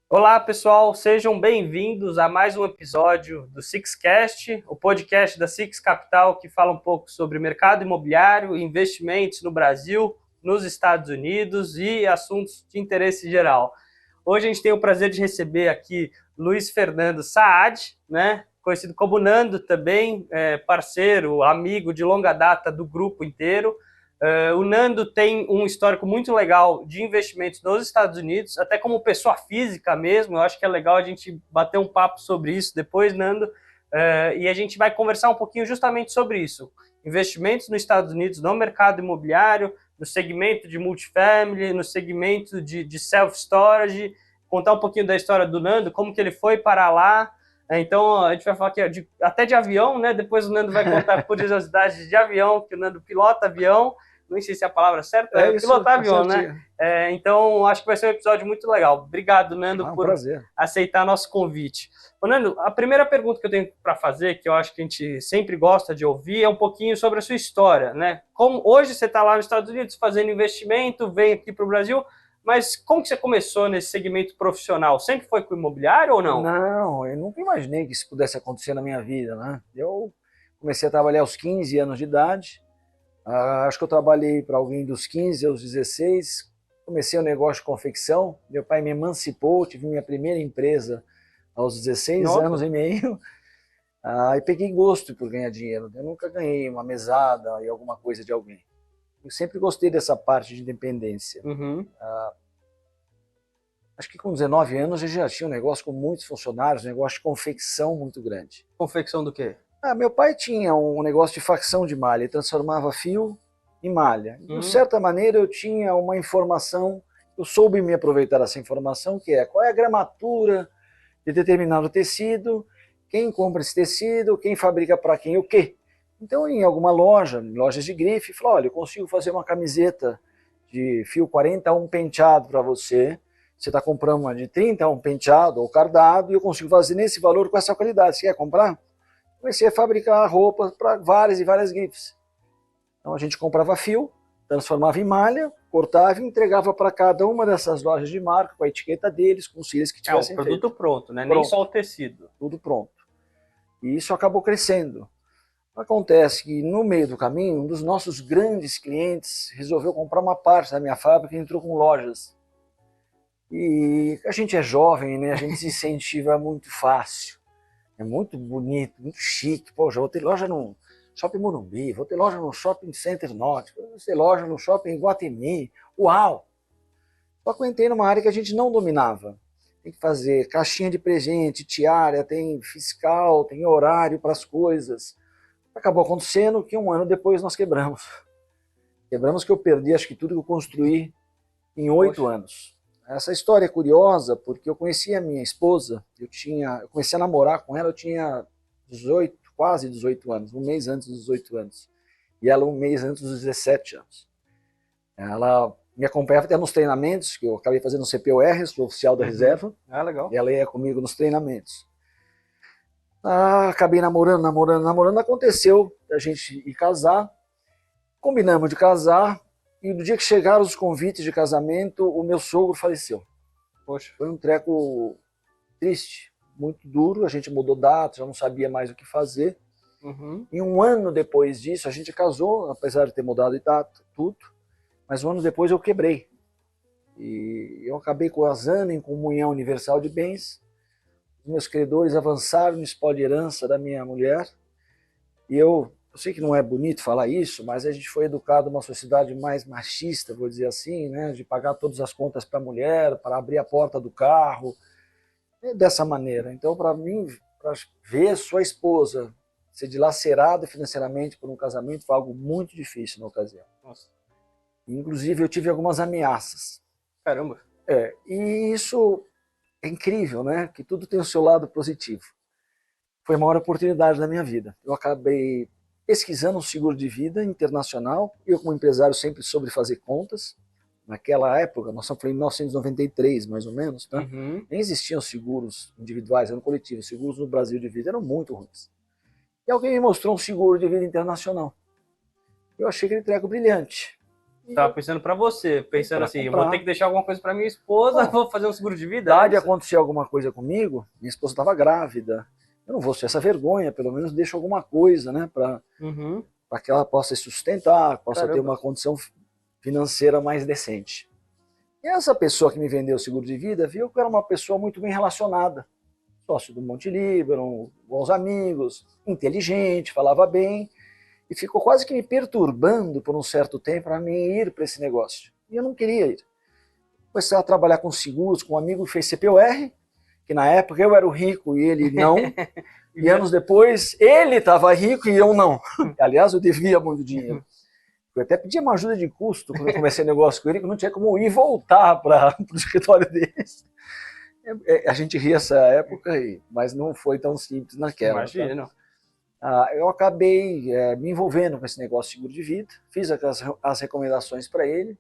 Olá pessoal, sejam bem-vindos a mais um episódio do Sixcast, o podcast da Six Capital que fala um pouco sobre mercado imobiliário, investimentos no Brasil, nos Estados Unidos e assuntos de interesse geral. Hoje a gente tem o prazer de receber aqui Luiz Fernando Saad, né, conhecido como Nando também, parceiro, amigo de longa data do grupo inteiro. O Nando tem um histórico muito legal de investimentos nos Estados Unidos, até como pessoa física mesmo. Eu acho que é legal a gente bater um papo sobre isso depois, Nando. E a gente vai conversar um pouquinho justamente sobre isso. Investimentos nos Estados Unidos, no mercado imobiliário, no segmento de multifamily, no segmento de self-storage, contar um pouquinho da história do Nando, como que ele foi para lá. Então, a gente vai falar aqui até de avião, né? Depois o Nando vai contar curiosidades de avião, que o Nando pilota avião. Não sei se é a palavra certa, é pilotar avião, né? Então, acho que vai ser um episódio muito legal. Obrigado, Nando, por aceitar nosso convite. Ô, Nando, a primeira pergunta que eu tenho para fazer, que eu acho que a gente sempre gosta de ouvir, é um pouquinho sobre a sua história, né? Como hoje você está lá nos Estados Unidos fazendo investimento, vem aqui para o Brasil, mas como que você começou nesse segmento profissional? Sempre foi com imobiliário ou não? Não, eu nunca imaginei que isso pudesse acontecer na minha vida, né? Eu comecei a trabalhar aos 15 anos de idade. Acho que eu trabalhei para alguém dos 15 aos 16. Comecei um negócio de confecção. Meu pai me emancipou, tive minha primeira empresa aos 16 anos e meio. E peguei gosto por ganhar dinheiro. Eu nunca ganhei uma mesada e alguma coisa de alguém. Eu sempre gostei dessa parte de independência. Acho que com 19 anos eu já tinha um negócio com muitos funcionários, um negócio de confecção muito grande. Confecção do quê? Meu pai tinha um negócio de facção de malha, ele transformava fio em malha. De certa maneira eu tinha uma informação, eu soube me aproveitar dessa informação, que é qual é a gramatura de determinado tecido, quem compra esse tecido, quem fabrica para quem o quê. Então em alguma loja, lojas de grife, falou, olha, eu consigo fazer uma camiseta de fio 40 a um penteado para você, você está comprando uma de 30 a um penteado ou cardado, e eu consigo fazer nesse valor com essa qualidade, você quer comprar? Comecei a fabricar roupas para várias e várias grifes. Então a gente comprava fio, transformava em malha, cortava e entregava para cada uma dessas lojas de marca, com a etiqueta deles, com os cílios que tivessem feito. Produto pronto, né? Pronto. Nem só o tecido. Tudo pronto. E isso acabou crescendo. Acontece que no meio do caminho, um dos nossos grandes clientes resolveu comprar uma parte da minha fábrica e entrou com lojas. E a gente é jovem, né? A gente se incentiva muito fácil. É muito bonito, muito chique. Poxa, vou ter loja no Shopping Morumbi, vou ter loja no Shopping Center Norte, vou ter loja no Shopping Guatemi. Uau! Só que eu entrei numa área que a gente não dominava. Tem que fazer caixinha de presente, tiara, tem fiscal, tem horário para as coisas. Acabou acontecendo que um ano depois nós quebramos. Quebramos que eu perdi acho que tudo que eu construí em 8 anos. Essa história é curiosa porque eu conheci a minha esposa, eu comecei a namorar com ela, eu tinha 18, quase 18 anos, um mês antes dos 18 anos. E ela um mês antes dos 17 anos. Ela me acompanhava até nos treinamentos, que eu acabei fazendo no CPOR, sou oficial da reserva. Legal. E ela ia comigo nos treinamentos. Acabei namorando, aconteceu a gente ir casar, combinamos de casar, e no dia que chegaram os convites de casamento, o meu sogro faleceu. Poxa. Foi um treco triste, muito duro, a gente mudou data, já não sabia mais o que fazer. E um ano depois disso, a gente casou, apesar de ter mudado de data, tudo, mas um ano depois eu quebrei. E eu acabei casando em comunhão universal de bens, os meus credores avançaram no espólio de herança da minha mulher, e eu sei que não é bonito falar isso, mas a gente foi educado numa sociedade mais machista, vou dizer assim, né, de pagar todas as contas para a mulher, para abrir a porta do carro, dessa maneira. Então, para mim, para ver sua esposa ser dilacerada financeiramente por um casamento foi algo muito difícil na ocasião. Nossa. Inclusive, eu tive algumas ameaças. Caramba. E isso é incrível, né, que tudo tem o seu lado positivo. Foi a maior oportunidade da minha vida. Eu acabei pesquisando um seguro de vida internacional. Eu, como empresário, sempre soube fazer contas. Naquela época, nós estamos falando em 1993, mais ou menos, tá? Nem existiam seguros individuais, eram coletivos. Seguros no Brasil de vida eram muito ruins. E alguém me mostrou um seguro de vida internacional. Eu achei aquele treco brilhante. Tava pensando para você, pensando Pra assim, eu comprar. vou ter que deixar alguma coisa para minha esposa, vou fazer um seguro de vida. Dá de acontecer alguma coisa comigo, minha esposa estava grávida. Eu não vou ter essa vergonha, pelo menos deixo alguma coisa, né, para que ela possa se sustentar, possa ter uma condição financeira mais decente. E essa pessoa que me vendeu o seguro de vida viu que eu era uma pessoa muito bem relacionada, sócio do Monte Líbano, bons amigos, inteligente, falava bem, e ficou quase que me perturbando por um certo tempo para mim ir para esse negócio. E eu não queria ir. Comecei a trabalhar com seguros, com um amigo que fez CPOR, que na época eu era o rico e ele não, e anos depois ele estava rico e eu não. Aliás, eu devia muito dinheiro. Eu até pedi uma ajuda de custo quando eu comecei negócio com ele, que não tinha como ir voltar para o escritório deles. A gente ria essa época, mas não foi tão simples naquela. Imagina. Tá? Eu acabei me envolvendo com esse negócio de seguro de vida, fiz as recomendações para ele,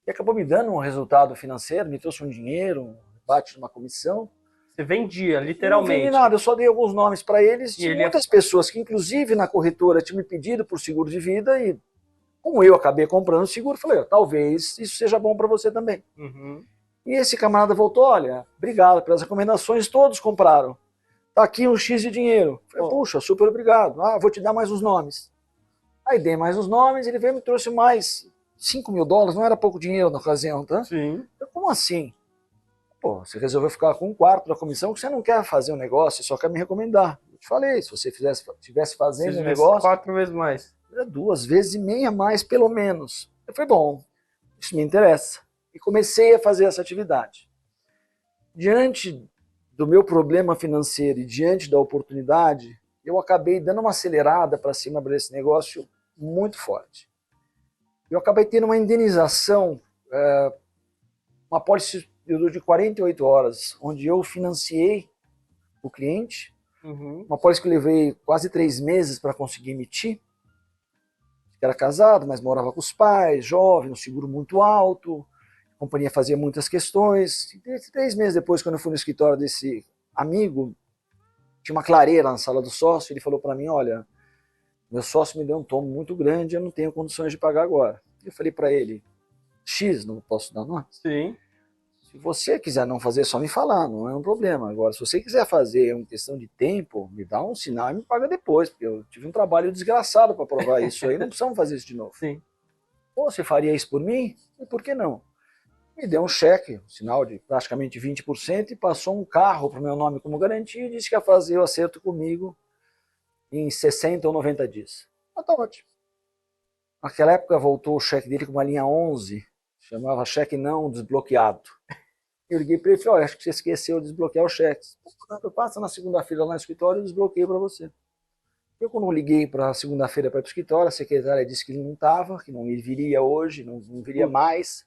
e acabou me dando um resultado financeiro, me trouxe um dinheiro, um rebate de uma comissão. Você vendia, literalmente. Não vendi nada, eu só dei alguns nomes para eles. Tinha muitas pessoas que, inclusive na corretora, tinham me pedido por seguro de vida e, como eu acabei comprando o seguro, falei, talvez isso seja bom para você também. E esse camarada voltou, olha, obrigado pelas recomendações, todos compraram. Tá aqui um X de dinheiro. Falei, puxa, super obrigado. Vou te dar mais uns nomes. Aí dei mais uns nomes, ele veio e me trouxe mais $5.000, não era pouco dinheiro na ocasião, tá? Sim. Eu, como assim? Pô, você resolveu ficar com um quarto da comissão que você não quer fazer um negócio, você só quer me recomendar. Eu te falei, se você estivesse fazendo um negócio... 4 vezes mais. 2,5 vezes mais, pelo menos. Eu falei, bom, isso me interessa. E comecei a fazer essa atividade. Diante do meu problema financeiro e diante da oportunidade, eu acabei dando uma acelerada para cima desse negócio muito forte. Eu acabei tendo uma indenização, uma pólice de 48 horas, onde eu financiei o cliente, uma pólice que eu levei quase 3 meses para conseguir emitir. Era casado, mas morava com os pais, jovem, um seguro muito alto, a companhia fazia muitas questões. E 3 meses depois, quando eu fui no escritório desse amigo, tinha uma clareira na sala do sócio, ele falou para mim, olha, meu sócio me deu um tomo muito grande, eu não tenho condições de pagar agora. Eu falei para ele, X, não posso dar nome? Sim. Se você quiser não fazer, é só me falar, não é um problema. Agora, se você quiser fazer uma questão de tempo, me dá um sinal e me paga depois, porque eu tive um trabalho desgraçado para provar isso aí, não precisamos fazer isso de novo. Sim. Ou você faria isso por mim? E por que não? Me deu um cheque, um sinal de praticamente 20%, e passou um carro para o meu nome como garantia e disse que ia fazer o acerto comigo em 60 ou 90 dias. Mas tá ótimo. Naquela época voltou o cheque dele com uma linha 11, chamava cheque não desbloqueado. Eu liguei para ele e falei, acho que você esqueceu de desbloquear o cheque. Eu passo na segunda-feira lá no escritório e desbloqueei para você. Eu, quando liguei para segunda-feira para o escritório, a secretária disse que ele não estava, que não viria hoje, não viria mais.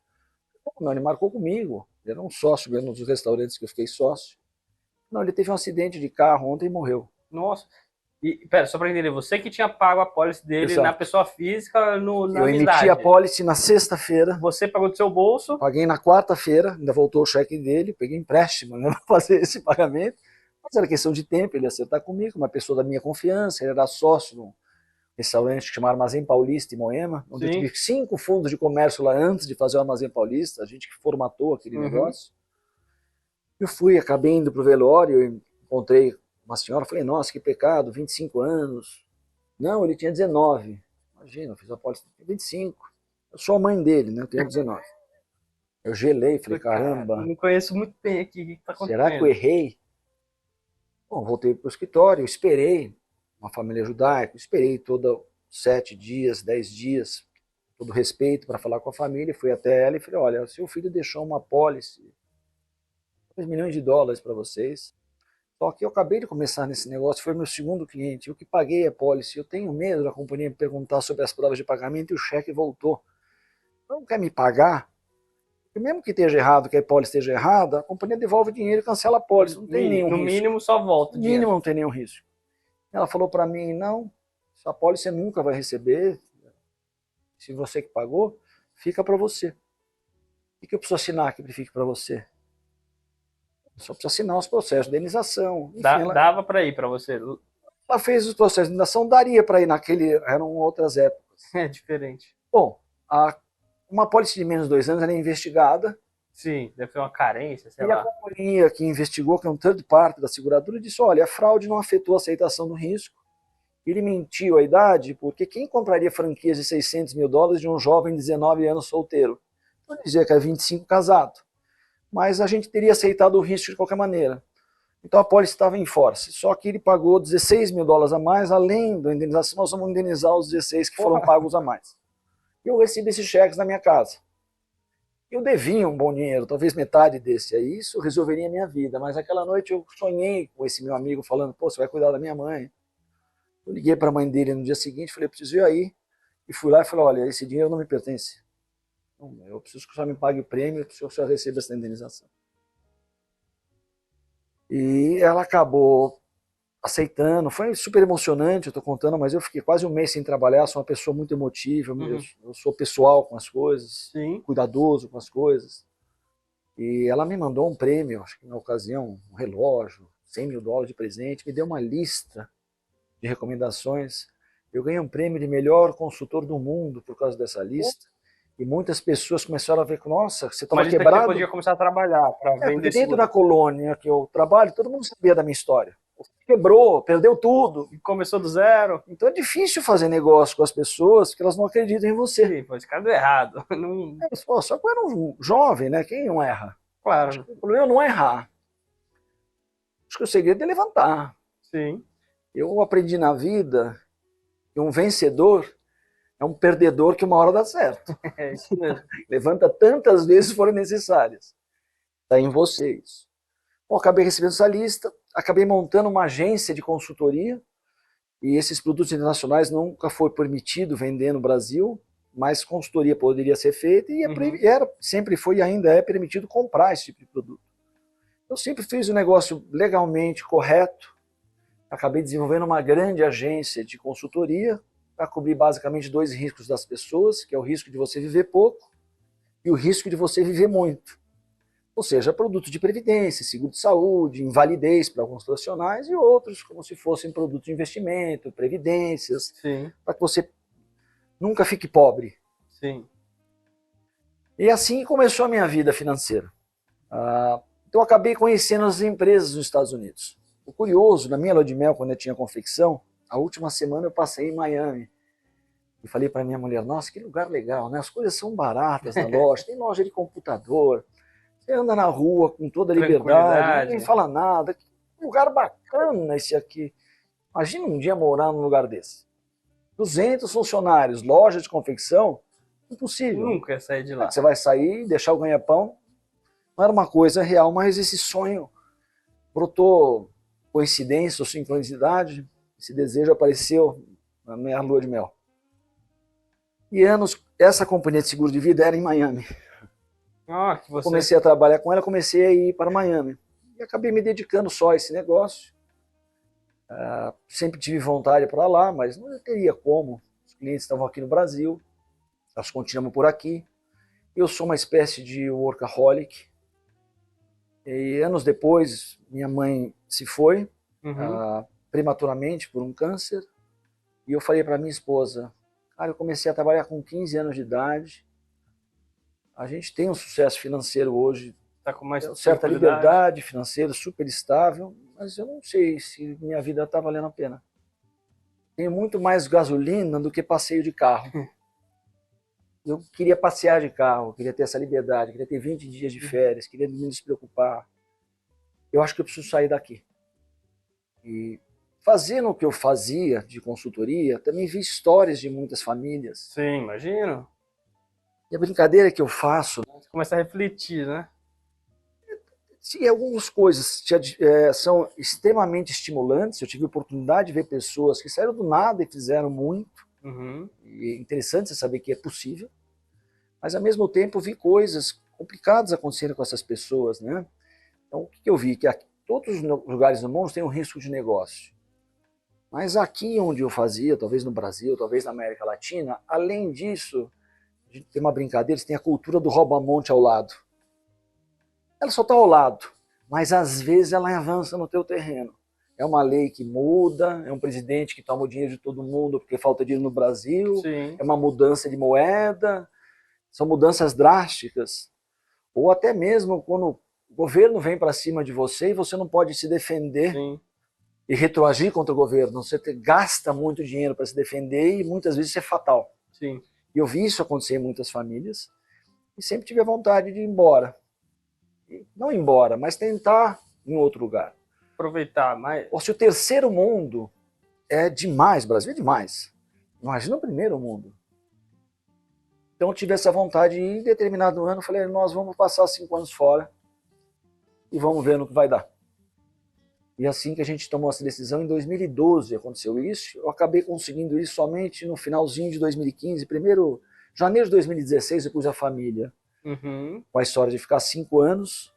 Não, ele marcou comigo. Ele era um sócio mesmo dos restaurantes que eu fiquei sócio. Não, ele teve um acidente de carro ontem e morreu. Nossa. E, pera, só para entender, você que tinha pago a pólice dele na pessoa física, na eu amizade. emiti a pólice na sexta-feira. Você pagou do seu bolso. Paguei na quarta-feira, ainda voltou o cheque dele, peguei empréstimo, né, para fazer esse pagamento. Mas era questão de tempo, ele ia acertar comigo, uma pessoa da minha confiança, ele era sócio num restaurante que chama Armazém Paulista, em Moema, onde eu tive 5 fundos de comércio lá antes de fazer o Armazém Paulista, a gente que formatou aquele negócio. Eu fui, acabei indo para o velório, eu encontrei uma senhora, falei, nossa, que pecado, 25 anos. Não, ele tinha 19. Imagina, eu fiz a pólice de 25. Eu sou a mãe dele, né? Eu tenho 19. Eu gelei, falei, caramba. Não conheço muito bem aqui, o que está acontecendo? Será que eu errei? Bom, voltei para o escritório, esperei uma família judaica, esperei todos 7 dias, 10 dias, todo respeito para falar com a família, fui até ela e falei, olha, seu filho deixou uma pólice, $2 milhões para vocês. Só que eu acabei de começar nesse negócio, foi meu segundo cliente, eu que paguei a pólice, eu tenho medo da companhia me perguntar sobre as provas de pagamento e o cheque voltou. Não quer me pagar? Porque mesmo que esteja errado, que a pólice esteja errada, a companhia devolve o dinheiro e cancela a pólice, não tem nenhum risco. No mínimo só volta. No mínimo não tem nenhum risco. Ela falou para mim, não, essa pólice você nunca vai receber, se você que pagou, fica para você. O que eu preciso assinar que fique para você? Só precisa assinar os processos de indenização. Enfim, Dava para ir para você? Ela fez os processos de indenização, daria para ir naquele, eram outras épocas. É diferente. Bom, uma apólice de menos de 2 anos era investigada. Sim, deve ter uma carência, sei E lá. a companhia que investigou, que é um third party da seguradora, disse, olha, a fraude não afetou a aceitação do risco. Ele mentiu a idade, porque quem compraria franquias de $600 mil de um jovem de 19 anos solteiro? Ele dizia que era 25 casado. Mas a gente teria aceitado o risco de qualquer maneira. Então a apólice estava em force. Só que ele pagou $16 mil a mais, além da indenização, nós vamos indenizar os 16 que foram pagos a mais. Eu recebi esses cheques na minha casa. Eu devia um bom dinheiro, talvez metade desse aí, isso resolveria a minha vida. Mas aquela noite eu sonhei com esse meu amigo falando, pô, você vai cuidar da minha mãe. Eu liguei para a mãe dele no dia seguinte, falei, eu preciso ir aí. E fui lá e falei, olha, esse dinheiro não me pertence. Eu preciso que o senhor me pague o prêmio, eu preciso que o senhor receba essa indenização. E ela acabou aceitando, foi super emocionante, eu estou contando, mas eu fiquei quase um mês sem trabalhar, sou uma pessoa muito emotiva, eu sou pessoal com as coisas, Sim. cuidadoso com as coisas. E ela me mandou um prêmio, acho que na ocasião, um relógio, $100 mil de presente, me deu uma lista de recomendações. Eu ganhei um prêmio de melhor consultor do mundo por causa dessa lista. E muitas pessoas começaram a ver que, nossa, você estava quebrado. Mas podia começar a trabalhar para vender dentro da colônia que eu trabalho, todo mundo sabia da minha história. Quebrou, perdeu tudo. E começou do zero. Então é difícil fazer negócio com as pessoas porque elas não acreditam em você. Sim, pô, esse cara deu errado. Não... Só que eu era um jovem, né? Quem não erra? Claro. O problema não é errar. Acho que o segredo é levantar. Sim. Eu aprendi na vida que um vencedor é um perdedor que uma hora dá certo. É isso mesmo. Levanta tantas vezes forem necessárias. Está em vocês. Bom, acabei recebendo essa lista, acabei montando uma agência de consultoria, e esses produtos internacionais nunca foi permitido vender no Brasil, mas consultoria poderia ser feita, e sempre foi e ainda é permitido comprar esse tipo de produto. Eu sempre fiz o negócio legalmente correto, acabei desenvolvendo uma grande agência de consultoria, para cobrir basicamente 2 riscos das pessoas, que é o risco de você viver pouco e o risco de você viver muito. Ou seja, produtos de previdência, seguro de saúde, invalidez para alguns profissionais e outros como se fossem produtos de investimento, previdências, para que você nunca fique pobre. Sim. E assim começou a minha vida financeira. Então eu acabei conhecendo as empresas nos Estados Unidos. O curioso, na minha lua de mel, quando eu tinha confecção, a última semana eu passei em Miami e falei para minha mulher, nossa, que lugar legal, né? As coisas são baratas na loja, tem loja de computador, você anda na rua com toda a liberdade, ninguém fala nada, que lugar bacana esse aqui. Imagina um dia morar num lugar desse. 200 funcionários, loja de confecção, impossível. Nunca ia sair de lá. Você vai sair, deixar o ganha-pão, não era uma coisa real, mas esse sonho brotou coincidência ou sincronicidade. Esse desejo apareceu na minha lua de mel. E essa companhia de seguro de vida era em Miami. Que você... Comecei a trabalhar com ela, comecei a ir para Miami. E acabei me dedicando só a esse negócio. Sempre tive vontade para lá, mas não teria como. Os clientes estavam aqui no Brasil, nós continuamos por aqui. Eu sou uma espécie de workaholic. E anos depois, minha mãe se foi. Prematuramente por um câncer, e eu falei para minha esposa, cara, eu comecei a trabalhar com 15 anos de idade, a gente tem um sucesso financeiro hoje, tá com mais certa liberdade financeira, super estável, mas eu não sei se minha vida está valendo a pena. Tenho muito mais gasolina do que passeio de carro. Eu queria passear de carro, queria ter essa liberdade, queria ter 20 dias de férias, queria me despreocupar. Eu acho que eu preciso sair daqui. E fazendo o que eu fazia de consultoria, também vi histórias de muitas famílias. Sim, imagino. E a brincadeira que eu faço... Você começa a refletir, né? Sim, algumas coisas são extremamente estimulantes. Eu tive a oportunidade de ver pessoas que saíram do nada e fizeram muito. E é interessante você saber que é possível. Mas, ao mesmo tempo, vi coisas complicadas acontecendo com essas pessoas, né? Então, o que eu vi? Que aqui, todos os lugares do mundo têm um risco de negócio. Mas aqui onde eu fazia, talvez no Brasil, talvez na América Latina, além disso, tem uma brincadeira, você tem a cultura do rouba-monte ao lado. Ela só está ao lado, mas às vezes ela avança no teu terreno. é uma lei que muda, é um presidente que toma o dinheiro de todo mundo porque falta dinheiro no Brasil, Sim. é uma mudança de moeda, são mudanças drásticas. Ou até mesmo quando o governo vem para cima de você e você não pode se defender. Sim. E retroagir contra o governo. Você gasta muito dinheiro para se defender e muitas vezes isso é fatal. Sim. E eu vi isso acontecer em muitas famílias e sempre tive a vontade de ir embora. E não ir embora, mas tentar em outro lugar. Aproveitar mais. Ou se o terceiro mundo é demais, Brasil é demais. Imagina o primeiro mundo. Então eu tive essa vontade e em determinado ano eu falei, nós vamos passar 5 anos fora e vamos ver no que vai dar. E assim que a gente tomou essa decisão, em 2012 aconteceu isso. Eu acabei conseguindo isso somente no finalzinho de 2015. Primeiro, janeiro de 2016, eu pus a família. Com a história de ficar 5 anos.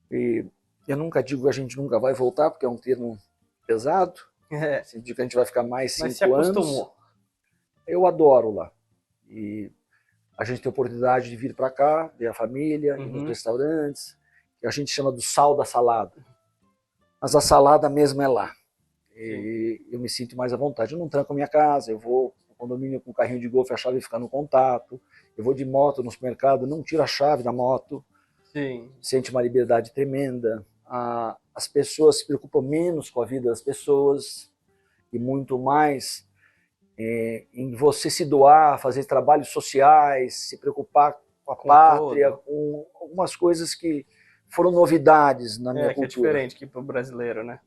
E eu nunca digo que a gente nunca vai voltar, porque é um termo pesado. Assim, digo que a gente vai ficar mais 5 anos. Mas se acostumou. Eu adoro lá. E a gente tem a oportunidade de vir para cá, ver a família, ir nos restaurantes, que a gente chama do sal da salada. Mas a salada mesmo é lá. E eu me sinto mais à vontade. Eu não tranco a minha casa, eu vou no condomínio com o carrinho de golfe, a chave fica no contato. Eu vou de moto no supermercado, não tiro a chave da moto. Sim. Sente uma liberdade tremenda. As pessoas se preocupam menos com a vida das pessoas e muito mais em você se doar, fazer trabalhos sociais, se preocupar com a pátria, com algumas coisas que foram novidades na minha cultura. Que é diferente aqui para o brasileiro, né?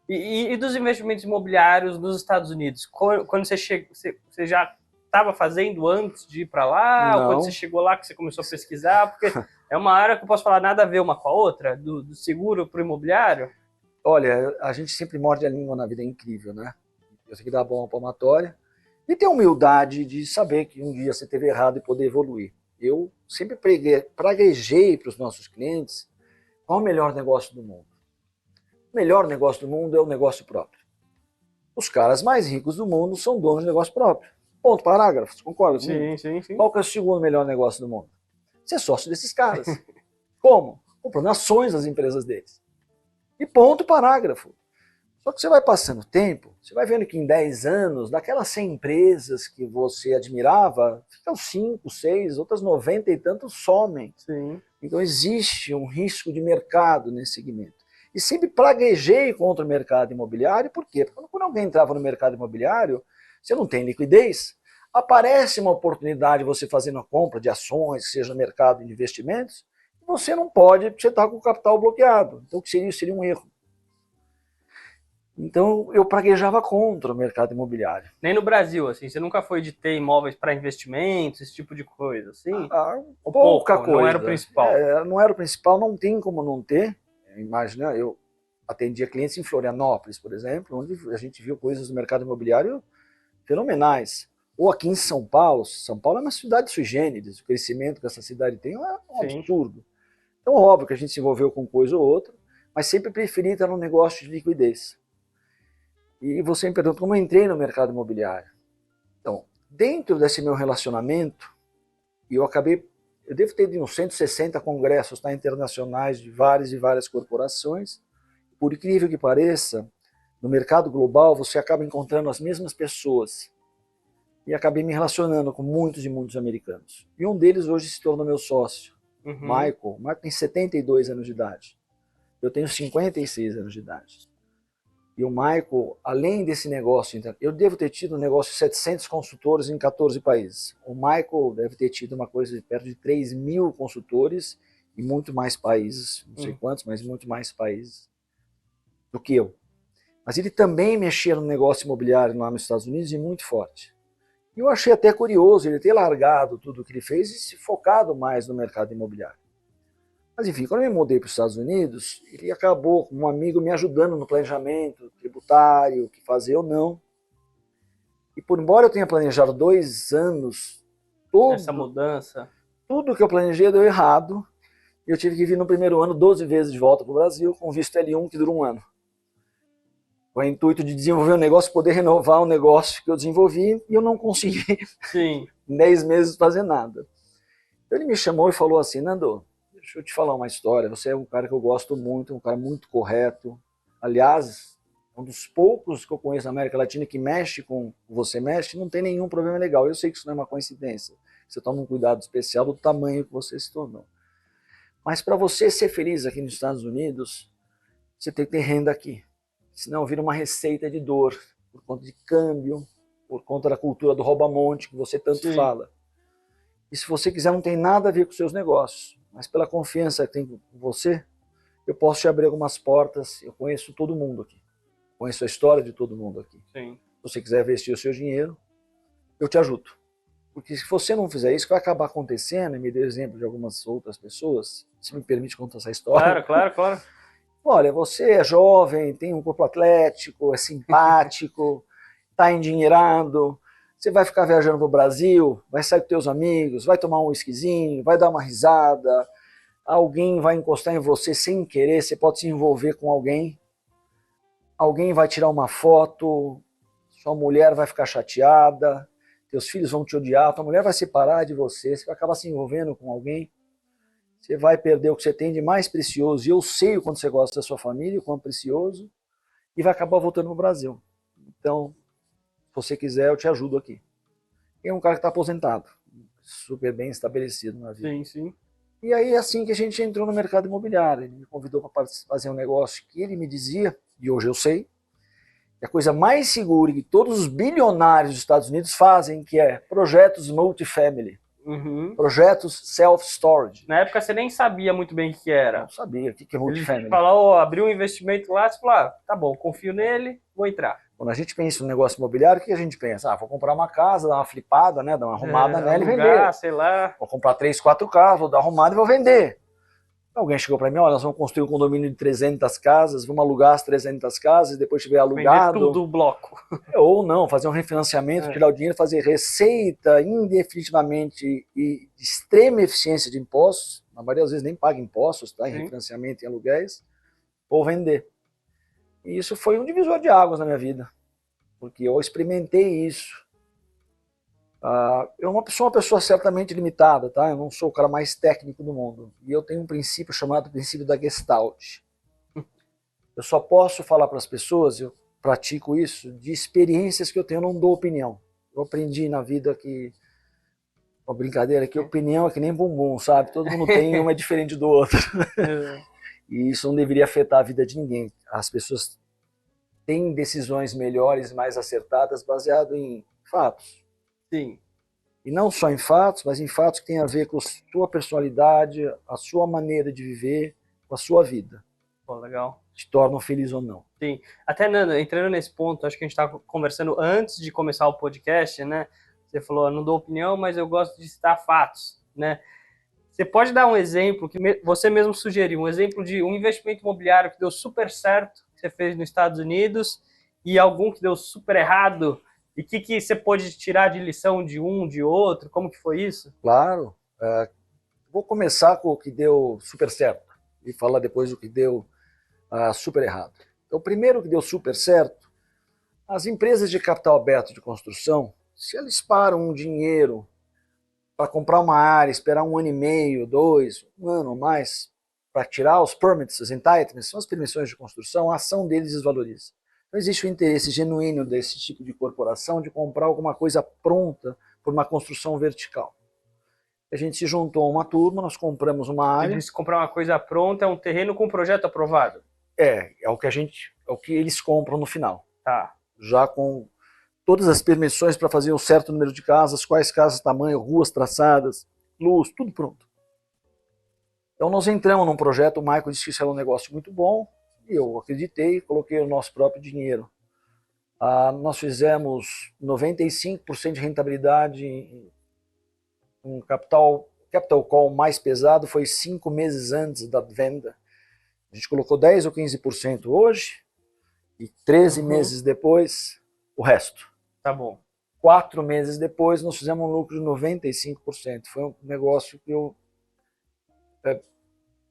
E dos investimentos imobiliários nos Estados Unidos? Quando você chega, você já estava fazendo antes de ir para lá? Não. Ou quando você chegou lá que você começou a pesquisar? Porque é uma área que eu posso falar nada a ver uma com a outra, do seguro para o imobiliário. Olha, a gente sempre morde a língua na vida, é incrível, né? Eu tenho que dar boa palmatória e ter humildade de saber que um dia você teve errado e poder evoluir. Eu sempre praguejei para os nossos clientes qual é o melhor negócio do mundo. O melhor negócio do mundo é o negócio próprio. Os caras mais ricos do mundo são donos de negócio próprio. Ponto, parágrafo. Concorda comigo? Sim. Qual que é o segundo melhor negócio do mundo? Ser sócio desses caras. Como? Comprando ações das empresas deles. E ponto, parágrafo. Só que você vai passando o tempo, você vai vendo que em 10 anos, daquelas 100 empresas que você admirava, ficam 5, 6, outras 90 e tantos somem. Sim. Então existe um risco de mercado nesse segmento. E sempre praguejei contra o mercado imobiliário, por quê? Porque quando alguém entrava no mercado imobiliário, você não tem liquidez, aparece uma oportunidade de você fazer uma compra de ações, seja no mercado de investimentos, e você não pode, porque você está com o capital bloqueado. Então o que seria um erro. Então eu praguejava contra o mercado imobiliário. Nem no Brasil, assim, você nunca foi de ter imóveis para investimentos, esse tipo de coisa, assim? Pouca coisa. Não era o principal. Não era o principal, não tem como não ter. Imagina, eu atendia clientes em Florianópolis, por exemplo, onde a gente viu coisas do mercado imobiliário fenomenais. Ou aqui em São Paulo é uma cidade sui generis, o crescimento que essa cidade tem é um absurdo. Então, óbvio que a gente se envolveu com coisa ou outra, mas sempre preferi estar no negócio de liquidez. E você me pergunta como eu entrei no mercado imobiliário. Então, dentro desse meu relacionamento, eu devo ter de uns 160 congressos internacionais de várias e várias corporações. Por incrível que pareça, no mercado global você acaba encontrando as mesmas pessoas. E acabei me relacionando com muitos e muitos americanos. E um deles hoje se tornou meu sócio, Michael. O Michael tem 72 anos de idade. Eu tenho 56 anos de idade. E o Michael, além desse negócio, eu devo ter tido um negócio de 700 consultores em 14 países. O Michael deve ter tido uma coisa de perto de 3.000 consultores em muito mais países, não sei quantos, mas muito mais países do que eu. Mas ele também mexia no negócio imobiliário lá nos Estados Unidos e muito forte. E eu achei até curioso ele ter largado tudo o que ele fez e se focado mais no mercado imobiliário. Mas enfim, quando eu me mudei para os Estados Unidos, ele acabou com um amigo me ajudando no planejamento tributário, o que fazer ou não. E embora eu tenha planejado 2 anos, essa mudança, tudo que eu planejei deu errado. Eu tive que vir no primeiro ano 12 vezes de volta para o Brasil, com visto L1 que dura 1 ano. Com o intuito de desenvolver um negócio, poder renovar um negócio que eu desenvolvi, e eu não consegui em 10 meses fazer nada. Então ele me chamou e falou assim, Nando, deixa eu te falar uma história, você é um cara que eu gosto muito, um cara muito correto, Aliás, um dos poucos que eu conheço na América Latina que mexe com o que você mexe, não tem nenhum problema legal. Eu sei que isso não é uma coincidência. Você toma um cuidado especial do tamanho que você se tornou. Mas para você ser feliz aqui nos Estados Unidos, você tem que ter renda aqui. Senão vira uma receita de dor, por conta de câmbio, por conta da cultura do rouba-monte que você tanto Sim. fala. E se você quiser, não tem nada a ver com os seus negócios. Mas pela confiança que tem com você, eu posso te abrir algumas portas. Eu conheço todo mundo aqui. Conheço a história de todo mundo aqui. Sim. Se você quiser investir o seu dinheiro, eu te ajudo. Porque se você não fizer isso, vai acabar acontecendo, e me dê exemplo de algumas outras pessoas, se me permite contar essa história. Claro. Olha, você é jovem, tem um corpo atlético, é simpático, está endinheirado, você vai ficar viajando para o Brasil, vai sair com teus amigos, vai tomar um whiskyzinho, vai dar uma risada, alguém vai encostar em você sem querer, você pode se envolver com alguém vai tirar uma foto, sua mulher vai ficar chateada, teus filhos vão te odiar, tua mulher vai separar de você, você vai acabar se envolvendo com alguém, você vai perder o que você tem de mais precioso, e eu sei o quanto você gosta da sua família, o quanto precioso, e vai acabar voltando para o Brasil. Então, se você quiser, eu te ajudo aqui. Tem um cara que está aposentado, super bem estabelecido na vida. Sim. E aí é assim que a gente entrou no mercado imobiliário. Ele me convidou para fazer um negócio que ele me dizia, e hoje eu sei, que a coisa mais segura que todos os bilionários dos Estados Unidos fazem, que é projetos multifamily, projetos self-storage. Na época você nem sabia muito bem o que era. Não sabia o que é Ele multifamily. falou, abriu um investimento lá, você falou, tá bom, confio nele, vou entrar. Quando a gente pensa no negócio imobiliário, o que a gente pensa? Vou comprar uma casa, dar uma flipada, né, dar uma arrumada nela e vender. Sei lá. Vou comprar 3, 4 casas, vou dar arrumada e vou vender. Alguém chegou para mim, olha, nós vamos construir um condomínio de 300 casas, vamos alugar as 300 casas, depois tiver alugado. Vender tudo o bloco. Ou não, fazer um refinanciamento, tirar o dinheiro, fazer receita indefinitivamente e de extrema eficiência de impostos, na maioria das vezes nem paga impostos, tá, em refinanciamento e aluguéis, ou vender. E isso foi um divisor de águas na minha vida, porque eu experimentei isso. Eu sou uma pessoa certamente limitada, tá? Eu não sou o cara mais técnico do mundo. E eu tenho um princípio chamado princípio da Gestalt. Eu só posso falar para as pessoas, eu pratico isso, de experiências que eu tenho, eu não dou opinião. Eu aprendi na vida que, uma brincadeira, que opinião é que nem bumbum, sabe? Todo mundo tem, um é diferente do outro. E isso não deveria afetar a vida de ninguém. As pessoas têm decisões melhores, mais acertadas, baseado em fatos. Sim. E não só em fatos, mas em fatos que têm a ver com a sua personalidade, a sua maneira de viver, com a sua vida. Pô, legal. Te tornam feliz ou não. Sim. Até, Nando, entrando nesse ponto, acho que a gente estava conversando antes de começar o podcast, né? Você falou, não dou opinião, mas eu gosto de citar fatos, né? Você pode dar um exemplo que você mesmo sugeriu, um exemplo de um investimento imobiliário que deu super certo, que você fez nos Estados Unidos, e algum que deu super errado, e o que você pode tirar de lição de um, de outro? Como que foi isso? Claro. Vou começar com o que deu super certo e falar depois o que deu super errado. Então, o primeiro que deu super certo, as empresas de capital aberto de construção, se eles param um dinheiro para comprar uma área, esperar 1 ano e meio, 2, 1 ano ou mais, para tirar os permits, os entitlements, são as permissões de construção, a ação deles desvaloriza. Não existe o interesse genuíno desse tipo de corporação de comprar alguma coisa pronta por uma construção vertical. A gente se juntou a uma turma, nós compramos uma área. Se comprar uma coisa pronta, é um terreno com projeto aprovado? É o que eles compram no final. Tá. Já com todas as permissões para fazer um certo número de casas, quais casas, tamanho, ruas traçadas, luz, tudo pronto. Então nós entramos num projeto, o Michael disse que isso era um negócio muito bom, e eu acreditei, coloquei o nosso próprio dinheiro. Nós fizemos 95% de rentabilidade, um capital call mais pesado foi 5 meses antes da venda. A gente colocou 10 ou 15% hoje, e 13 meses depois, o resto. Tá bom. 4 meses depois, nós fizemos um lucro de 95%. Foi um negócio que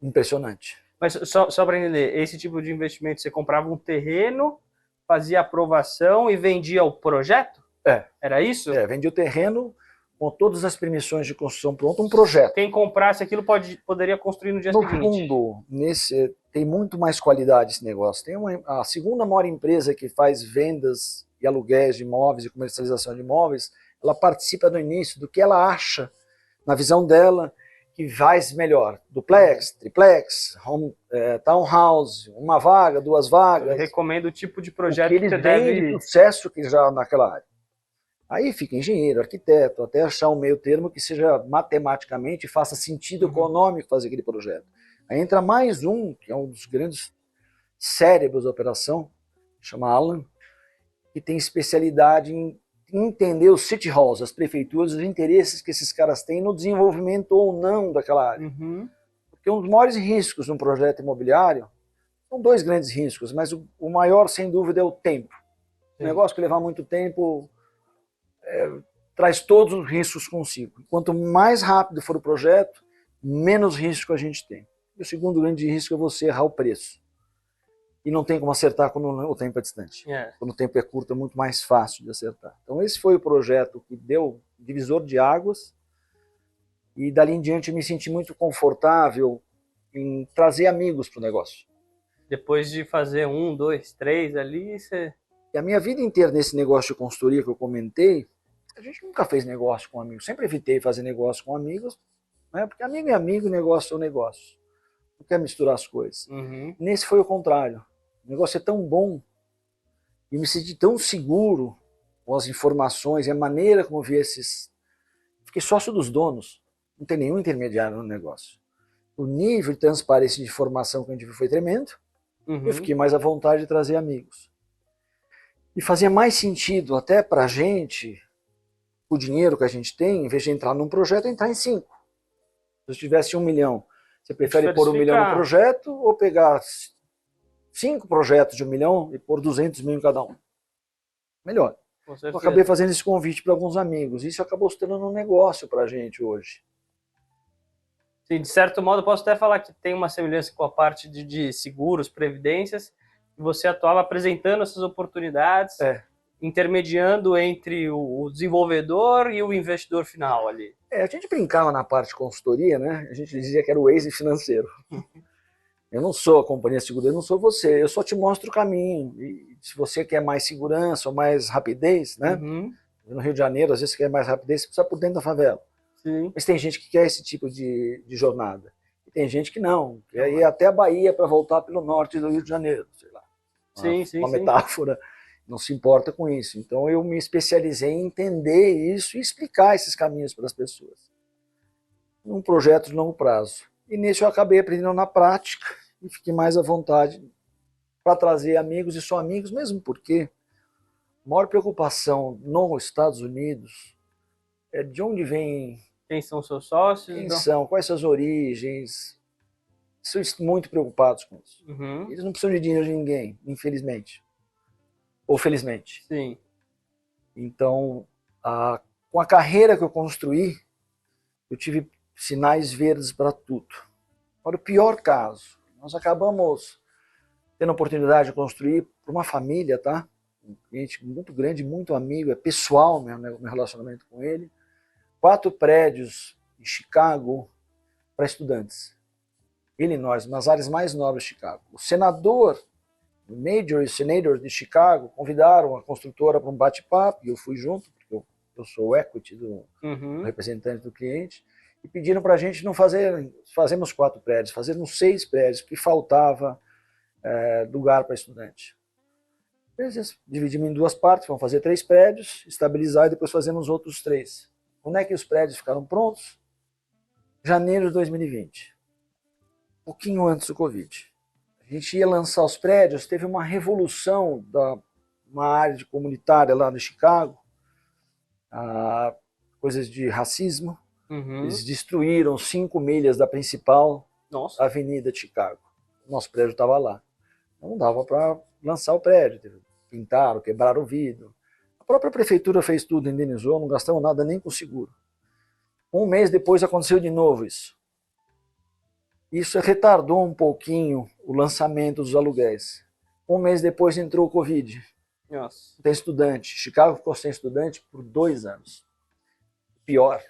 impressionante. Mas só para entender, esse tipo de investimento, você comprava um terreno, fazia aprovação e vendia o projeto? Era isso? Vendia o terreno com todas as permissões de construção pronta, um projeto. Quem comprasse aquilo poderia construir no dia seguinte. No fundo, tem muito mais qualidade esse negócio. Tem a segunda maior empresa que faz vendas e aluguéis de imóveis e comercialização de imóveis, ela participa do início do que ela acha, na visão dela, que faz melhor. Duplex, triplex, townhouse, uma vaga, duas vagas. Eu recomendo o tipo de projeto que eles você veem de sucesso que já naquela área. Aí fica engenheiro, arquiteto, até achar um meio termo que seja matematicamente faça sentido econômico fazer aquele projeto. Aí entra mais um, que é um dos grandes cérebros da operação, chama Alan, que tem especialidade em entender os city halls, as prefeituras, os interesses que esses caras têm no desenvolvimento ou não daquela área. Porque um dos maiores riscos num projeto imobiliário, são dois grandes riscos, mas o maior, sem dúvida, é o tempo. O negócio que levar muito tempo traz todos os riscos consigo. Quanto mais rápido for o projeto, menos risco a gente tem. E o segundo grande risco é você errar o preço. E não tem como acertar quando o tempo é distante. Quando o tempo é curto, é muito mais fácil de acertar. Então esse foi o projeto que deu divisor de águas. E dali em diante eu me senti muito confortável em trazer amigos para o negócio. Depois de fazer 1, 2, 3 ali, você... E a minha vida inteira nesse negócio de consultoria que eu comentei, a gente nunca fez negócio com amigos. Sempre evitei fazer negócio com amigos, né? Porque amigo é amigo, negócio é negócio. Não quer misturar as coisas. Nesse foi o contrário. O negócio é tão bom e me senti tão seguro com as informações e a maneira como vi esses... Fiquei sócio dos donos. Não tem nenhum intermediário no negócio. O nível de transparência de informação que a gente viu foi tremendo. Eu fiquei mais à vontade de trazer amigos. E fazia mais sentido até para a gente, o dinheiro que a gente tem, em vez de entrar num projeto, entrar em 5. Se você tivesse 1 milhão, você prefere pôr 1 milhão no projeto ou pegar 5 projetos de 1 milhão e pôr 200 mil em cada um? Melhor. Eu acabei fazendo esse convite para alguns amigos. Isso acabou se tornando um negócio para a gente hoje. Sim, de certo modo, eu posso até falar que tem uma semelhança com a parte de seguros, previdências. Você atuava apresentando essas oportunidades, intermediando entre o desenvolvedor e o investidor final ali. A gente brincava na parte de consultoria, né? A gente dizia que era o Waze financeiro. Eu não sou a companhia de segurança, eu não sou você, eu só te mostro o caminho. E se você quer mais segurança ou mais rapidez, né? No Rio de Janeiro, às vezes, você quer mais rapidez, você precisa por dentro da favela. Mas tem gente que quer esse tipo de jornada. E tem gente que não, quer ir até a Bahia para voltar pelo norte do Rio de Janeiro, sei lá. Uma metáfora, não se importa com isso. Então eu me especializei em entender isso e explicar esses caminhos para as pessoas. Num projeto de longo prazo. E nisso eu acabei aprendendo na prática e fiquei mais à vontade para trazer amigos, e só amigos mesmo, porque a maior preocupação nos Estados Unidos é de onde vem... Quem são seus sócios? Quem são, quais são as origens. São muito preocupados com isso. Eles não precisam de dinheiro de ninguém, infelizmente. Ou felizmente. Sim. Então, com a carreira que eu construí, eu tive sinais verdes para tudo. Para o pior caso, nós acabamos tendo a oportunidade de construir para uma família, tá? Um cliente muito grande, muito amigo, é pessoal meu relacionamento com ele. 4 prédios em Chicago para estudantes. Illinois, nas áreas mais nobres de Chicago. O senador, o Major e Senator de Chicago, convidaram a construtora para um bate-papo, e eu fui junto, porque eu sou o equity do representante do cliente, e pediram para a gente não fazermos 4 prédios, fazermos 6 prédios, porque faltava lugar para estudante. Dividimos em 2 partes, vamos fazer 3 prédios, estabilizar e depois fazemos outros 3. Quando é que os prédios ficaram prontos? Janeiro de 2020. Um pouquinho antes do Covid. A gente ia lançar os prédios, teve uma revolução uma área comunitária lá no Chicago, coisas de racismo. Eles destruíram 5 milhas da principal avenida de Chicago. O nosso prédio estava lá. Não dava para lançar o prédio. Pintaram, quebraram o vidro. A própria prefeitura fez tudo, indenizou, não gastamos nada nem com seguro. 1 mês depois aconteceu de novo isso. Isso retardou um pouquinho o lançamento dos aluguéis. 1 mês depois entrou o Covid. Tem estudante. Chicago ficou sem estudante por 2 anos. Pior.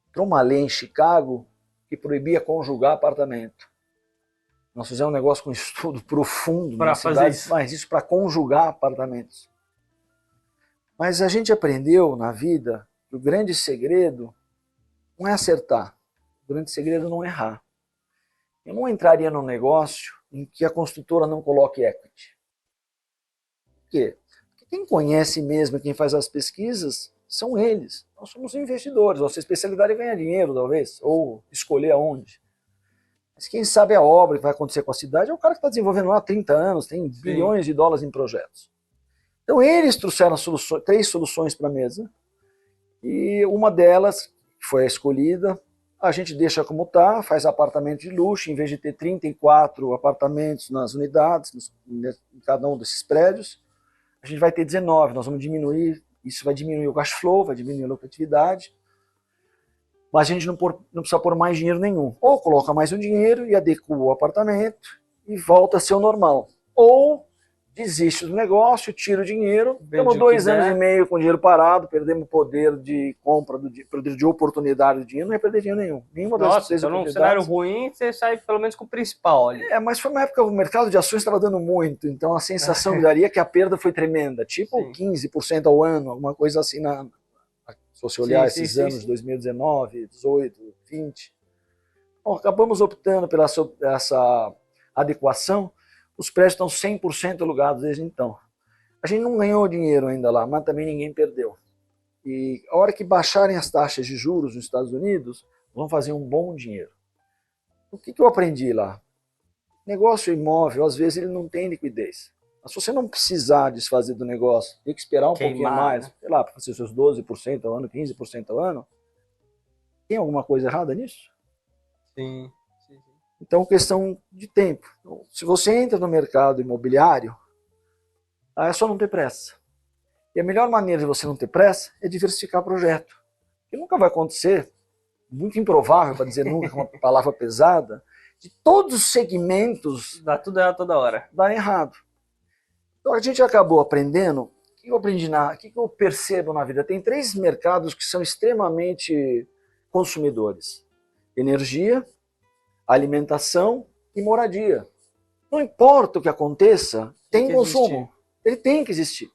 Entrou uma lei em Chicago que proibia conjugar apartamento. Nós fizemos um negócio com estudo profundo Para na fazer cidade, isso. mas isso para conjugar apartamentos. Mas a gente aprendeu na vida que o grande segredo não é acertar, o grande segredo não é errar. Eu não entraria num negócio em que a construtora não coloque equity. Por quê? Porque quem conhece mesmo, quem faz as pesquisas, são eles. Nós somos investidores, nossa especialidade é ganhar dinheiro, talvez, ou escolher aonde. Mas quem sabe a obra que vai acontecer com a cidade é o cara que está desenvolvendo lá há 30 anos, tem bilhões de dólares em projetos. Então eles trouxeram três soluções para a mesa, e uma delas, que foi a escolhida, a gente deixa como está, faz apartamento de luxo, em vez de ter 34 apartamentos nas unidades, em cada um desses prédios, a gente vai ter 19, nós vamos diminuir, isso vai diminuir o cash flow, vai diminuir a lucratividade, mas a gente não precisa pôr mais dinheiro nenhum. Ou coloca mais um dinheiro e adequa o apartamento e volta a ser o normal. Ou desiste do negócio, tira o dinheiro, estamos 2 anos e meio com o dinheiro parado, perdemos o poder de compra, poder de oportunidade do dinheiro, não ia perder dinheiro nenhum. Nenhuma das três então num oportunidades. cenário ruim, você sai pelo menos com o principal ali. Mas foi uma época que o mercado de ações estava dando muito, então a sensação que daria é que a perda foi tremenda, tipo 15% ao ano, alguma coisa assim, se você olhar esses anos, 2019, 18, 20. Bom, acabamos optando pela essa adequação, os prédios estão 100% alugados desde então. A gente não ganhou dinheiro ainda lá, mas também ninguém perdeu. E a hora que baixarem as taxas de juros nos Estados Unidos, vão fazer um bom dinheiro. O que eu aprendi lá? Negócio imóvel, às vezes, ele não tem liquidez. Mas se você não precisar desfazer do negócio, tem que esperar um pouquinho mais, sei lá, para fazer seus 12% ao ano, 15% ao ano, tem alguma coisa errada nisso? Sim. Então, questão de tempo. Se você entra no mercado imobiliário, é só não ter pressa. E a melhor maneira de você não ter pressa é diversificar projeto. Que nunca vai acontecer, muito improvável, para dizer nunca, uma palavra pesada, de todos os segmentos... Dá tudo errado toda hora. Dá errado. Então a gente acabou aprendendo, o que eu aprendi, o que eu percebo na vida? Tem 3 mercados que são extremamente consumidores. Energia, alimentação e moradia. Não importa o que aconteça, tem consumo. Ele tem que existir.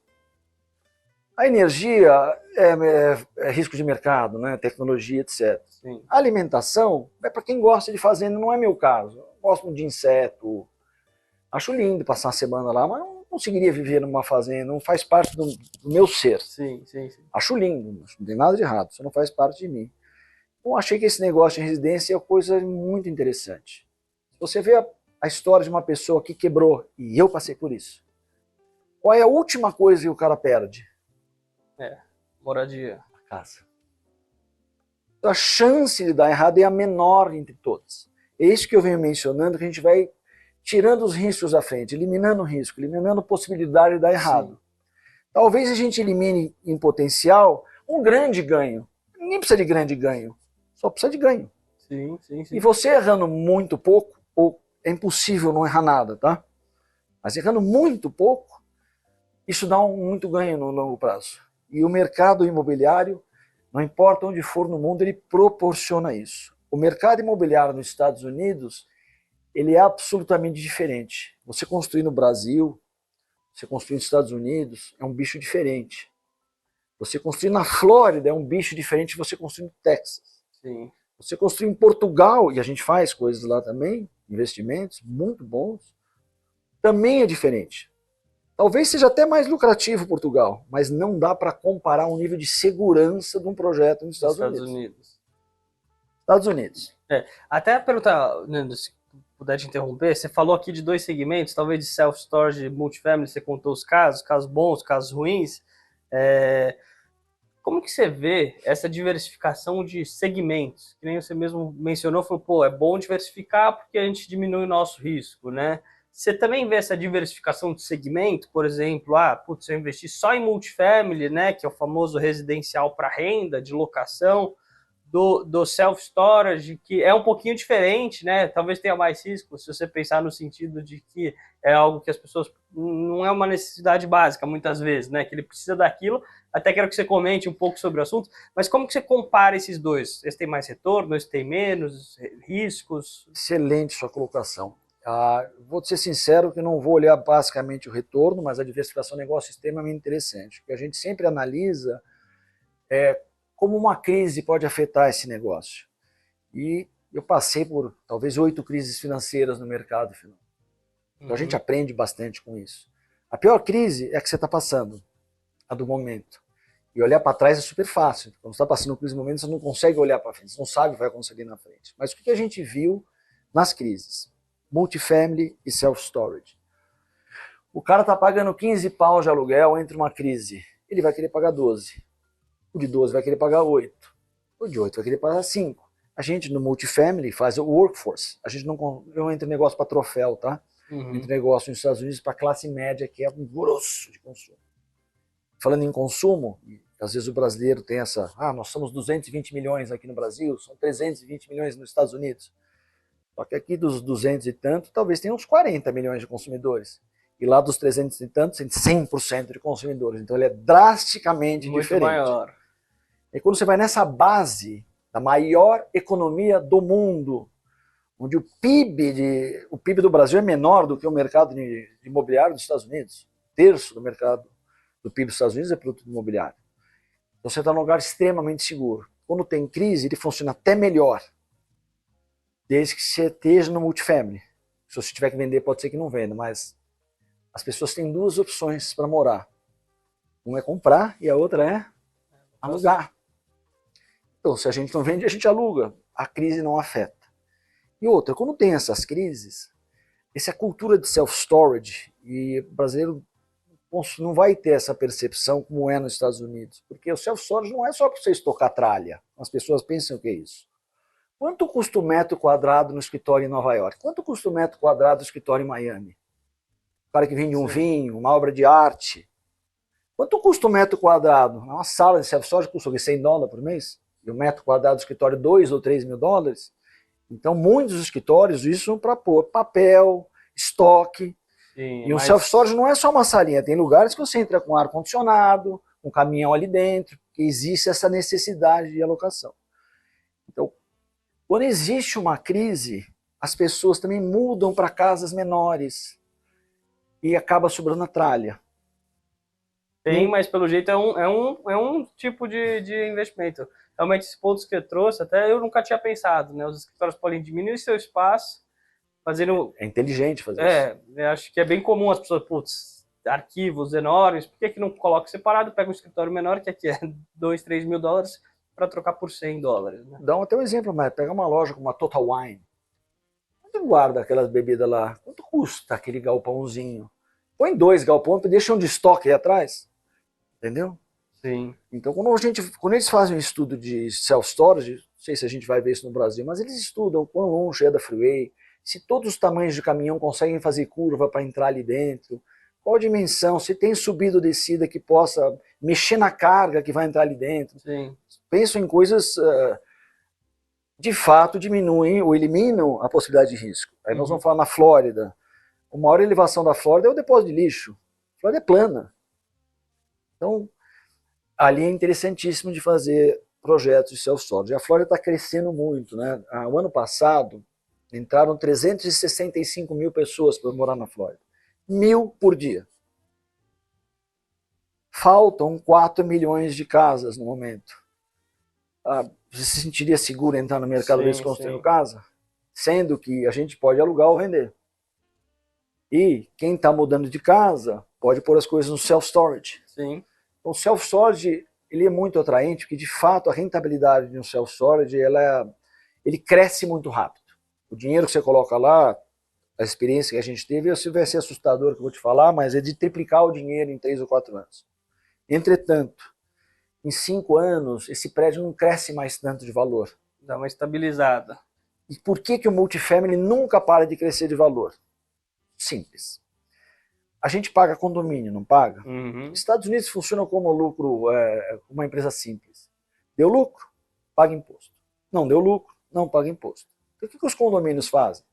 A energia é risco de mercado, né? Tecnologia, etc. Sim. A alimentação é para quem gosta de fazenda, não é meu caso. Eu gosto de inseto, acho lindo passar a semana lá, mas não conseguiria viver numa fazenda, não faz parte do meu ser. Sim. Acho lindo, não tem nada de errado, isso não faz parte de mim. Então, achei que esse negócio de residência é uma coisa muito interessante. Se você vê a história de uma pessoa que quebrou, e eu passei por isso, qual é a última coisa que o cara perde? Moradia. A casa. Então, a chance de dar errado é a menor entre todas. É isso que eu venho mencionando, que a gente vai tirando os riscos à frente, eliminando o risco, eliminando a possibilidade de dar errado. Sim. Talvez a gente elimine em potencial um grande ganho. Ninguém precisa de grande ganho, só precisa de ganho. Sim. E você errando muito pouco, ou é impossível não errar nada, tá? Mas errando muito pouco, isso dá muito ganho no longo prazo. E o mercado imobiliário, não importa onde for no mundo, ele proporciona isso. O mercado imobiliário nos Estados Unidos, ele é absolutamente diferente. Você construir no Brasil, você construir nos Estados Unidos, é um bicho diferente. Você construir na Flórida é um bicho diferente de você construir no Texas. Sim. Você construir em Portugal, e a gente faz coisas lá também, investimentos muito bons, também é diferente. Talvez seja até mais lucrativo Portugal, mas não dá para comparar o nível de segurança de um projeto nos Estados Unidos. Estados Unidos. Até perguntar, Nando, se puder te interromper, você falou aqui de 2 segmentos, talvez de self-storage e multifamily, você contou os casos bons, casos ruins. Como que você vê essa diversificação de segmentos? Que nem você mesmo mencionou, falou, é bom diversificar porque a gente diminui o nosso risco, né? Você também vê essa diversificação de segmento, por exemplo, se eu investir só em multifamily, né, que é o famoso residencial para renda, de locação, do self-storage, que é um pouquinho diferente, né? Talvez tenha mais risco, se você pensar no sentido de que é algo que as pessoas... Não é uma necessidade básica, muitas vezes, né? Que ele precisa daquilo. Até quero que você comente um pouco sobre o assunto, mas como que você compara esses dois? Esse tem mais retorno, esse tem menos riscos? Excelente sua colocação. Vou ser sincero que não vou olhar basicamente o retorno, mas a diversificação de negócio é extremamente interessante. O que a gente sempre analisa é como uma crise pode afetar esse negócio. E eu passei por talvez 8 crises financeiras no mercado financeiro. Então a gente aprende bastante com isso. A pior crise é a que você está passando, a do momento. E olhar para trás é super fácil. Quando você está passando por crise do momento, você não consegue olhar para frente, você não sabe o que vai acontecer na frente. Mas o que a gente viu nas crises? Multifamily e self-storage. O cara está pagando 15 pau de aluguel entre uma crise. Ele vai querer pagar 12. O de 12 vai querer pagar 8. O de 8 vai querer pagar 5. A gente no multifamily faz o workforce. A gente não entra em negócio para troféu, tá? Entra em negócio nos Estados Unidos para classe média, que é um grosso de consumo. Falando em consumo, às vezes o brasileiro tem essa... nós somos 220 milhões aqui no Brasil, são 320 milhões nos Estados Unidos. Só que aqui dos 200 e tanto, talvez tenha uns 40 milhões de consumidores. E lá dos 300 e tantos, tem 100% de consumidores. Então ele é drasticamente muito diferente. Maior. E quando você vai nessa base da maior economia do mundo, onde o PIB do Brasil é menor do que o mercado de imobiliário dos Estados Unidos. Um terço do mercado do PIB dos Estados Unidos é produto imobiliário. Então você está num lugar extremamente seguro. Quando tem crise, ele funciona até melhor. Desde que você esteja no multifamily. Se você tiver que vender, pode ser que não venda, mas as pessoas têm 2 opções para morar. Uma é comprar e a outra é alugar. Então, se a gente não vende, a gente aluga. A crise não afeta. E outra, quando tem essas crises, essa cultura de self-storage, e o brasileiro não vai ter essa percepção como é nos Estados Unidos. Porque o self-storage não é só para você estocar tralha. As pessoas pensam o que é isso. Quanto custa o metro quadrado no escritório em Nova York? Quanto custa o metro quadrado no escritório em Miami? O cara que vende um vinho, uma obra de arte. Quanto custa o metro quadrado? Uma sala de self-storage custa $100 por mês. E o metro quadrado do escritório, 2 ou 3 mil dólares. Então, muitos escritórios usam para pôr papel, estoque. Sim, e o self-storage não é só uma salinha. Tem lugares que você entra com ar-condicionado, um caminhão ali dentro, que existe essa necessidade de alocação. Então, quando existe uma crise, as pessoas também mudam para casas menores e acaba sobrando a tralha. Tem, mas pelo jeito é um tipo de investimento. Realmente, esses pontos que eu trouxe, até eu nunca tinha pensado, né? Os escritórios podem diminuir seu espaço, fazendo... É inteligente fazer isso. Eu acho que é bem comum as pessoas, arquivos enormes, por que não coloca separado, pega um escritório menor, que aqui é 2, 3 mil dólares, para trocar por $100, né? Dá até um exemplo, mas pega uma loja como a Total Wine. Onde guarda aquelas bebidas lá? Quanto custa aquele galpãozinho? Põe 2 galpões e deixa um de estoque aí atrás. Entendeu? Sim. Então, quando eles fazem um estudo de self-storage, não sei se a gente vai ver isso no Brasil, mas eles estudam quão longe é da freeway, se todos os tamanhos de caminhão conseguem fazer curva para entrar ali dentro, qual a dimensão, se tem subida ou descida que possa mexer na carga que vai entrar ali dentro. Sim. Pensam em coisas de fato diminuem ou eliminam a possibilidade de risco. Aí nós vamos falar na Flórida. A maior elevação da Flórida é o depósito de lixo. A Flórida é plana. Então, ali é interessantíssimo de fazer projetos de self-storage. A Flórida está crescendo muito, né? O ano passado, entraram 365 mil pessoas para morar na Flórida. 1.000 por dia. Faltam 4 milhões de casas no momento. Você se sentiria seguro entrar no mercado desse construindo casa? Sendo que a gente pode alugar ou vender. E quem está mudando de casa pode pôr as coisas no self-storage. Sim. Então, o self-storage ele é muito atraente, porque de fato a rentabilidade de um self-storage ele cresce muito rápido. O dinheiro que você coloca lá, a experiência que a gente teve, vai ser assustador que eu vou te falar, mas é de triplicar o dinheiro em 3 ou 4 anos. Entretanto, em 5 anos, esse prédio não cresce mais tanto de valor. Dá uma estabilizada. E por que o multifamily nunca para de crescer de valor? Simples. A gente paga condomínio, não paga? Estados Unidos funciona como lucro, uma empresa simples. Deu lucro? Paga imposto. Não deu lucro? Não paga imposto. Então, o que os condomínios fazem?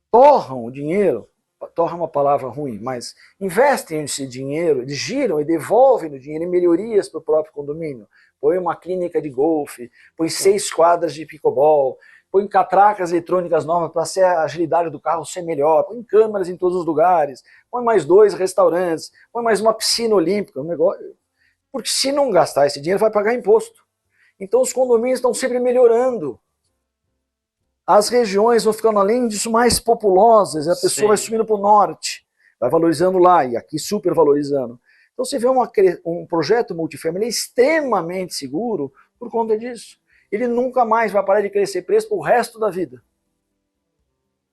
Torram o dinheiro, torra é uma palavra ruim, mas investem esse dinheiro, eles giram e devolvem o dinheiro em melhorias para o próprio condomínio. Põe uma clínica de golfe, põe 6 quadras de pickleball, põe catracas eletrônicas novas para a agilidade do carro ser melhor, põe câmeras em todos os lugares, põe mais 2 restaurantes, põe mais uma piscina olímpica, um negócio. Porque se não gastar esse dinheiro, vai pagar imposto. Então os condomínios estão sempre melhorando. As regiões vão ficando, além disso, mais populosas, a pessoa vai subindo para o norte, vai valorizando lá, e aqui super valorizando. Então você vê um projeto multifamily extremamente seguro por conta disso. Ele nunca mais vai parar de crescer preço para o resto da vida.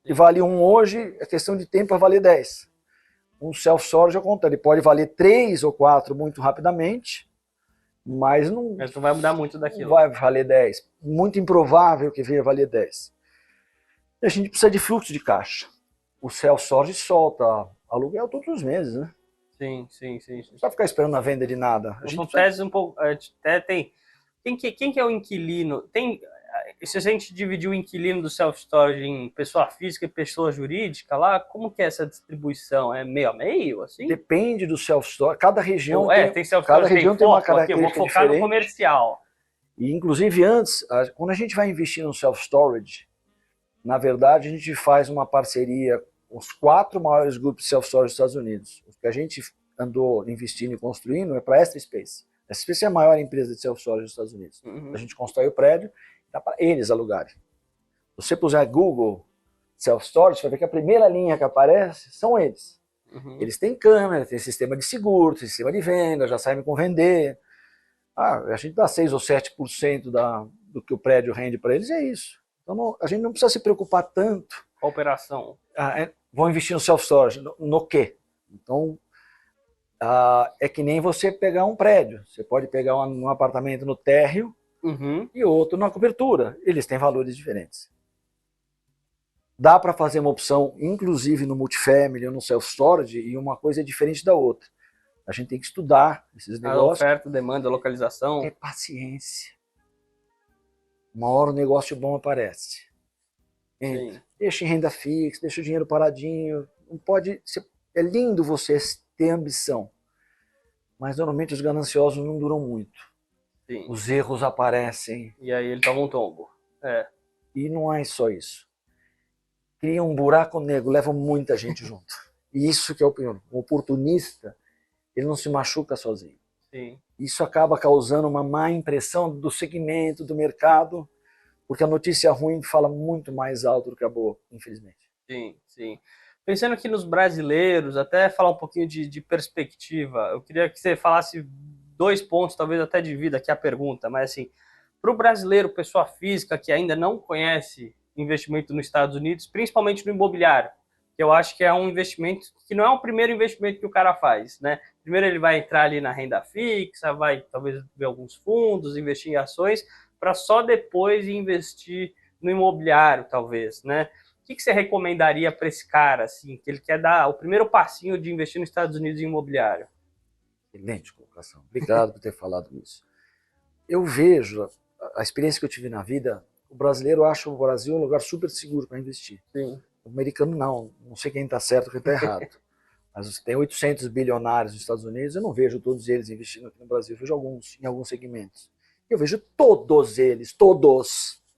E vale 1 hoje, é questão de tempo para valer 10. Um self-storage, ao contrário, ele pode valer 3 ou 4 muito rapidamente, mas não vai mudar muito daquilo. Vai valer 10. Muito improvável que venha valer 10. E a gente precisa de fluxo de caixa. O self-storage solta aluguel todos os meses, né? Sim. Não precisa ficar esperando a venda de nada. A gente precisa... um pouco, até tem... Quem que é o inquilino? Se a gente dividir o inquilino do self-storage em pessoa física e pessoa jurídica lá, como que é essa distribuição? É meio a meio, assim? Depende do self-storage. Cada região tem self-storage, cada região tem uma característica aqui, eu vou focar diferente. no comercial. E, inclusive, antes, quando a gente vai investir no self-storage, na verdade, a gente faz uma parceria com os 4 maiores grupos de self-storage dos Estados Unidos. O que a gente andou investindo e construindo é para a Extra Space. A Extra Space é a maior empresa de self-storage dos Estados Unidos. A gente constrói o prédio, dá para eles alugarem. Se você puser Google self-storage, você vai ver que a primeira linha que aparece são eles. Eles têm câmera, tem sistema de seguro, tem sistema de venda, já sabem como vender. A gente dá 6 ou 7% do que o prédio rende para eles, é isso. Então a gente não precisa se preocupar tanto. A operação. Vão investir no self-storage, no quê? Então, é que nem você pegar um prédio. Você pode pegar um apartamento no térreo e outro na cobertura. Eles têm valores diferentes. Dá para fazer uma opção, inclusive no multifamily ou no self-storage, e uma coisa é diferente da outra. A gente tem que estudar esses negócios. A oferta, demanda, localização. É paciência. Uma hora o negócio bom aparece. Deixa em renda fixa, deixa o dinheiro paradinho. Não pode. É lindo você ter ambição. Mas normalmente os gananciosos não duram muito. Sim. Os erros aparecem. E aí ele toma um tombo. E não é só isso. Cria um buraco negro, leva muita gente junto. E isso que é o pior. O oportunista, ele não se machuca sozinho. Sim. Isso acaba causando uma má impressão do segmento, do mercado, porque a notícia ruim fala muito mais alto do que a boa, infelizmente. Sim. Pensando aqui nos brasileiros, até falar um pouquinho de perspectiva, eu queria que você falasse 2 pontos, talvez até divida aqui a pergunta, mas assim, para o brasileiro, pessoa física que ainda não conhece investimento nos Estados Unidos, principalmente no imobiliário, que eu acho que é um investimento que não é o primeiro investimento que o cara faz, né? Primeiro ele vai entrar ali na renda fixa, vai talvez ver alguns fundos, investir em ações, para só depois investir no imobiliário, talvez, né? O que você recomendaria para esse cara, assim, que ele quer dar o primeiro passinho de investir nos Estados Unidos em imobiliário? Excelente colocação. Obrigado por ter falado isso. Eu vejo a experiência que eu tive na vida. O brasileiro acha o Brasil um lugar super seguro para investir. Sim. O americano não sei quem está certo ou quem está errado. Mas você tem 800 bilionários nos Estados Unidos, eu não vejo todos eles investindo aqui no Brasil, eu vejo alguns em alguns segmentos. Eu vejo todos eles,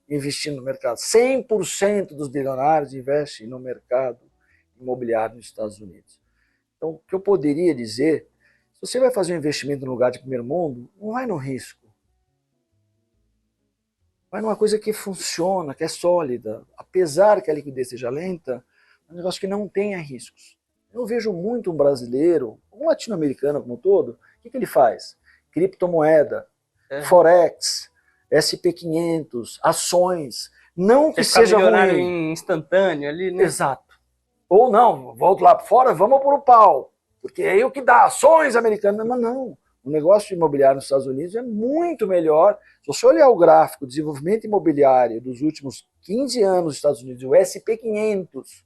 investindo no mercado. 100% dos bilionários investem no mercado imobiliário nos Estados Unidos. Então, o que eu poderia dizer, se você vai fazer um investimento no lugar de primeiro mundo, não vai no risco. Vai numa coisa que funciona, que é sólida. Apesar que a liquidez seja lenta, é um negócio que não tenha riscos. Eu vejo muito um brasileiro, um latino-americano como um todo, o que ele faz? Criptomoeda, Forex, SP500, ações, não que seja ruim. Instantâneo ali, né? Exato. Ou não, volto lá para fora, vamos por o pau, porque é aí o que dá, ações americanas, mas não. O negócio imobiliário nos Estados Unidos é muito melhor. Se você olhar o gráfico de desenvolvimento imobiliário dos últimos 15 anos nos Estados Unidos, o SP500,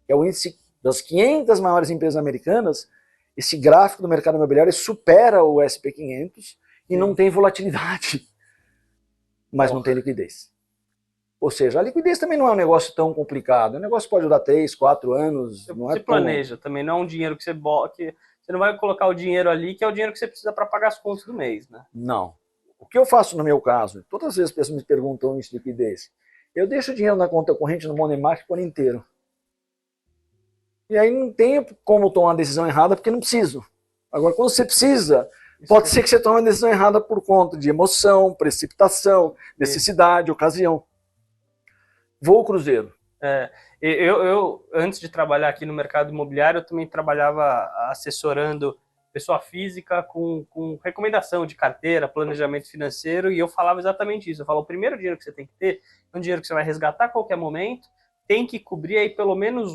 que é o índice das 500 maiores empresas americanas, esse gráfico do mercado imobiliário supera o SP500 e não tem volatilidade, mas não tem liquidez. Ou seja, a liquidez também não é um negócio tão complicado. O negócio pode durar 3, 4 anos. Você planeja também, não é um dinheiro que você bota, que você não vai colocar o dinheiro ali, que é o dinheiro que você precisa para pagar as contas do mês, né? Não. O que eu faço no meu caso, todas as vezes as pessoas me perguntam isso de liquidez, Eu deixo dinheiro na conta corrente no Money Market por inteiro. E aí não tem como tomar uma decisão errada porque não preciso. Agora, quando você precisa, pode ser que você tome uma decisão errada por conta de emoção, precipitação, necessidade, ocasião. Voo cruzeiro. Eu, antes de trabalhar aqui no mercado imobiliário, eu também trabalhava assessorando pessoa física com recomendação de carteira, planejamento financeiro, e eu falava exatamente isso. Eu falo, o primeiro dinheiro que você tem que ter é um dinheiro que você vai resgatar a qualquer momento, tem que cobrir aí pelo menos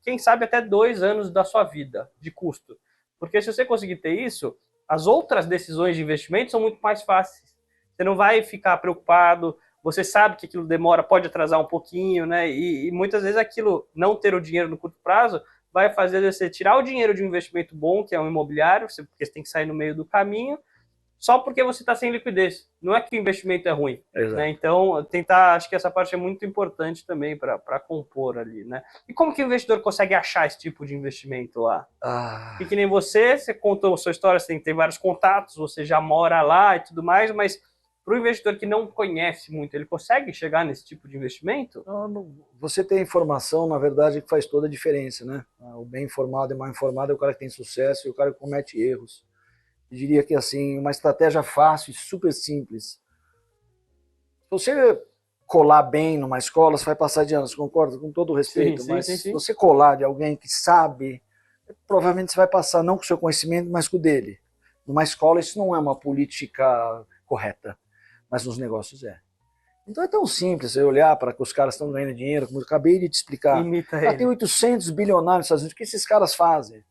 quem sabe até 2 anos da sua vida de custo. Porque se você conseguir ter isso, as outras decisões de investimento são muito mais fáceis. Você não vai ficar preocupado, você sabe que aquilo demora, pode atrasar um pouquinho, né? E muitas vezes aquilo, não ter o dinheiro no curto prazo, vai fazer você tirar o dinheiro de um investimento bom, que é um imobiliário, porque você tem que sair no meio do caminho, só porque você está sem liquidez. Não é que o investimento é ruim. Né? Então, acho que essa parte é muito importante também para compor ali. Né? E como que o investidor consegue achar esse tipo de investimento lá? E que nem você contou a sua história, você tem vários contatos, você já mora lá e tudo mais, mas para o investidor que não conhece muito, ele consegue chegar nesse tipo de investimento? Você tem informação, na verdade, que faz toda a diferença, né? O bem informado e mal informado é o cara que tem sucesso e o cara que comete erros. Eu diria que, assim, uma estratégia fácil e super simples. Se você colar bem numa escola, você vai passar de anos, concorda? Com todo o respeito, sim, mas sim. se você colar de alguém que sabe, provavelmente você vai passar não com o seu conhecimento, mas com o dele. Numa escola, isso não é uma política correta, mas nos negócios é. Então é tão simples você olhar para que os caras estão ganhando dinheiro, como eu acabei de te explicar. Tem 800 bilionários nos Estados Unidos, o que esses caras fazem?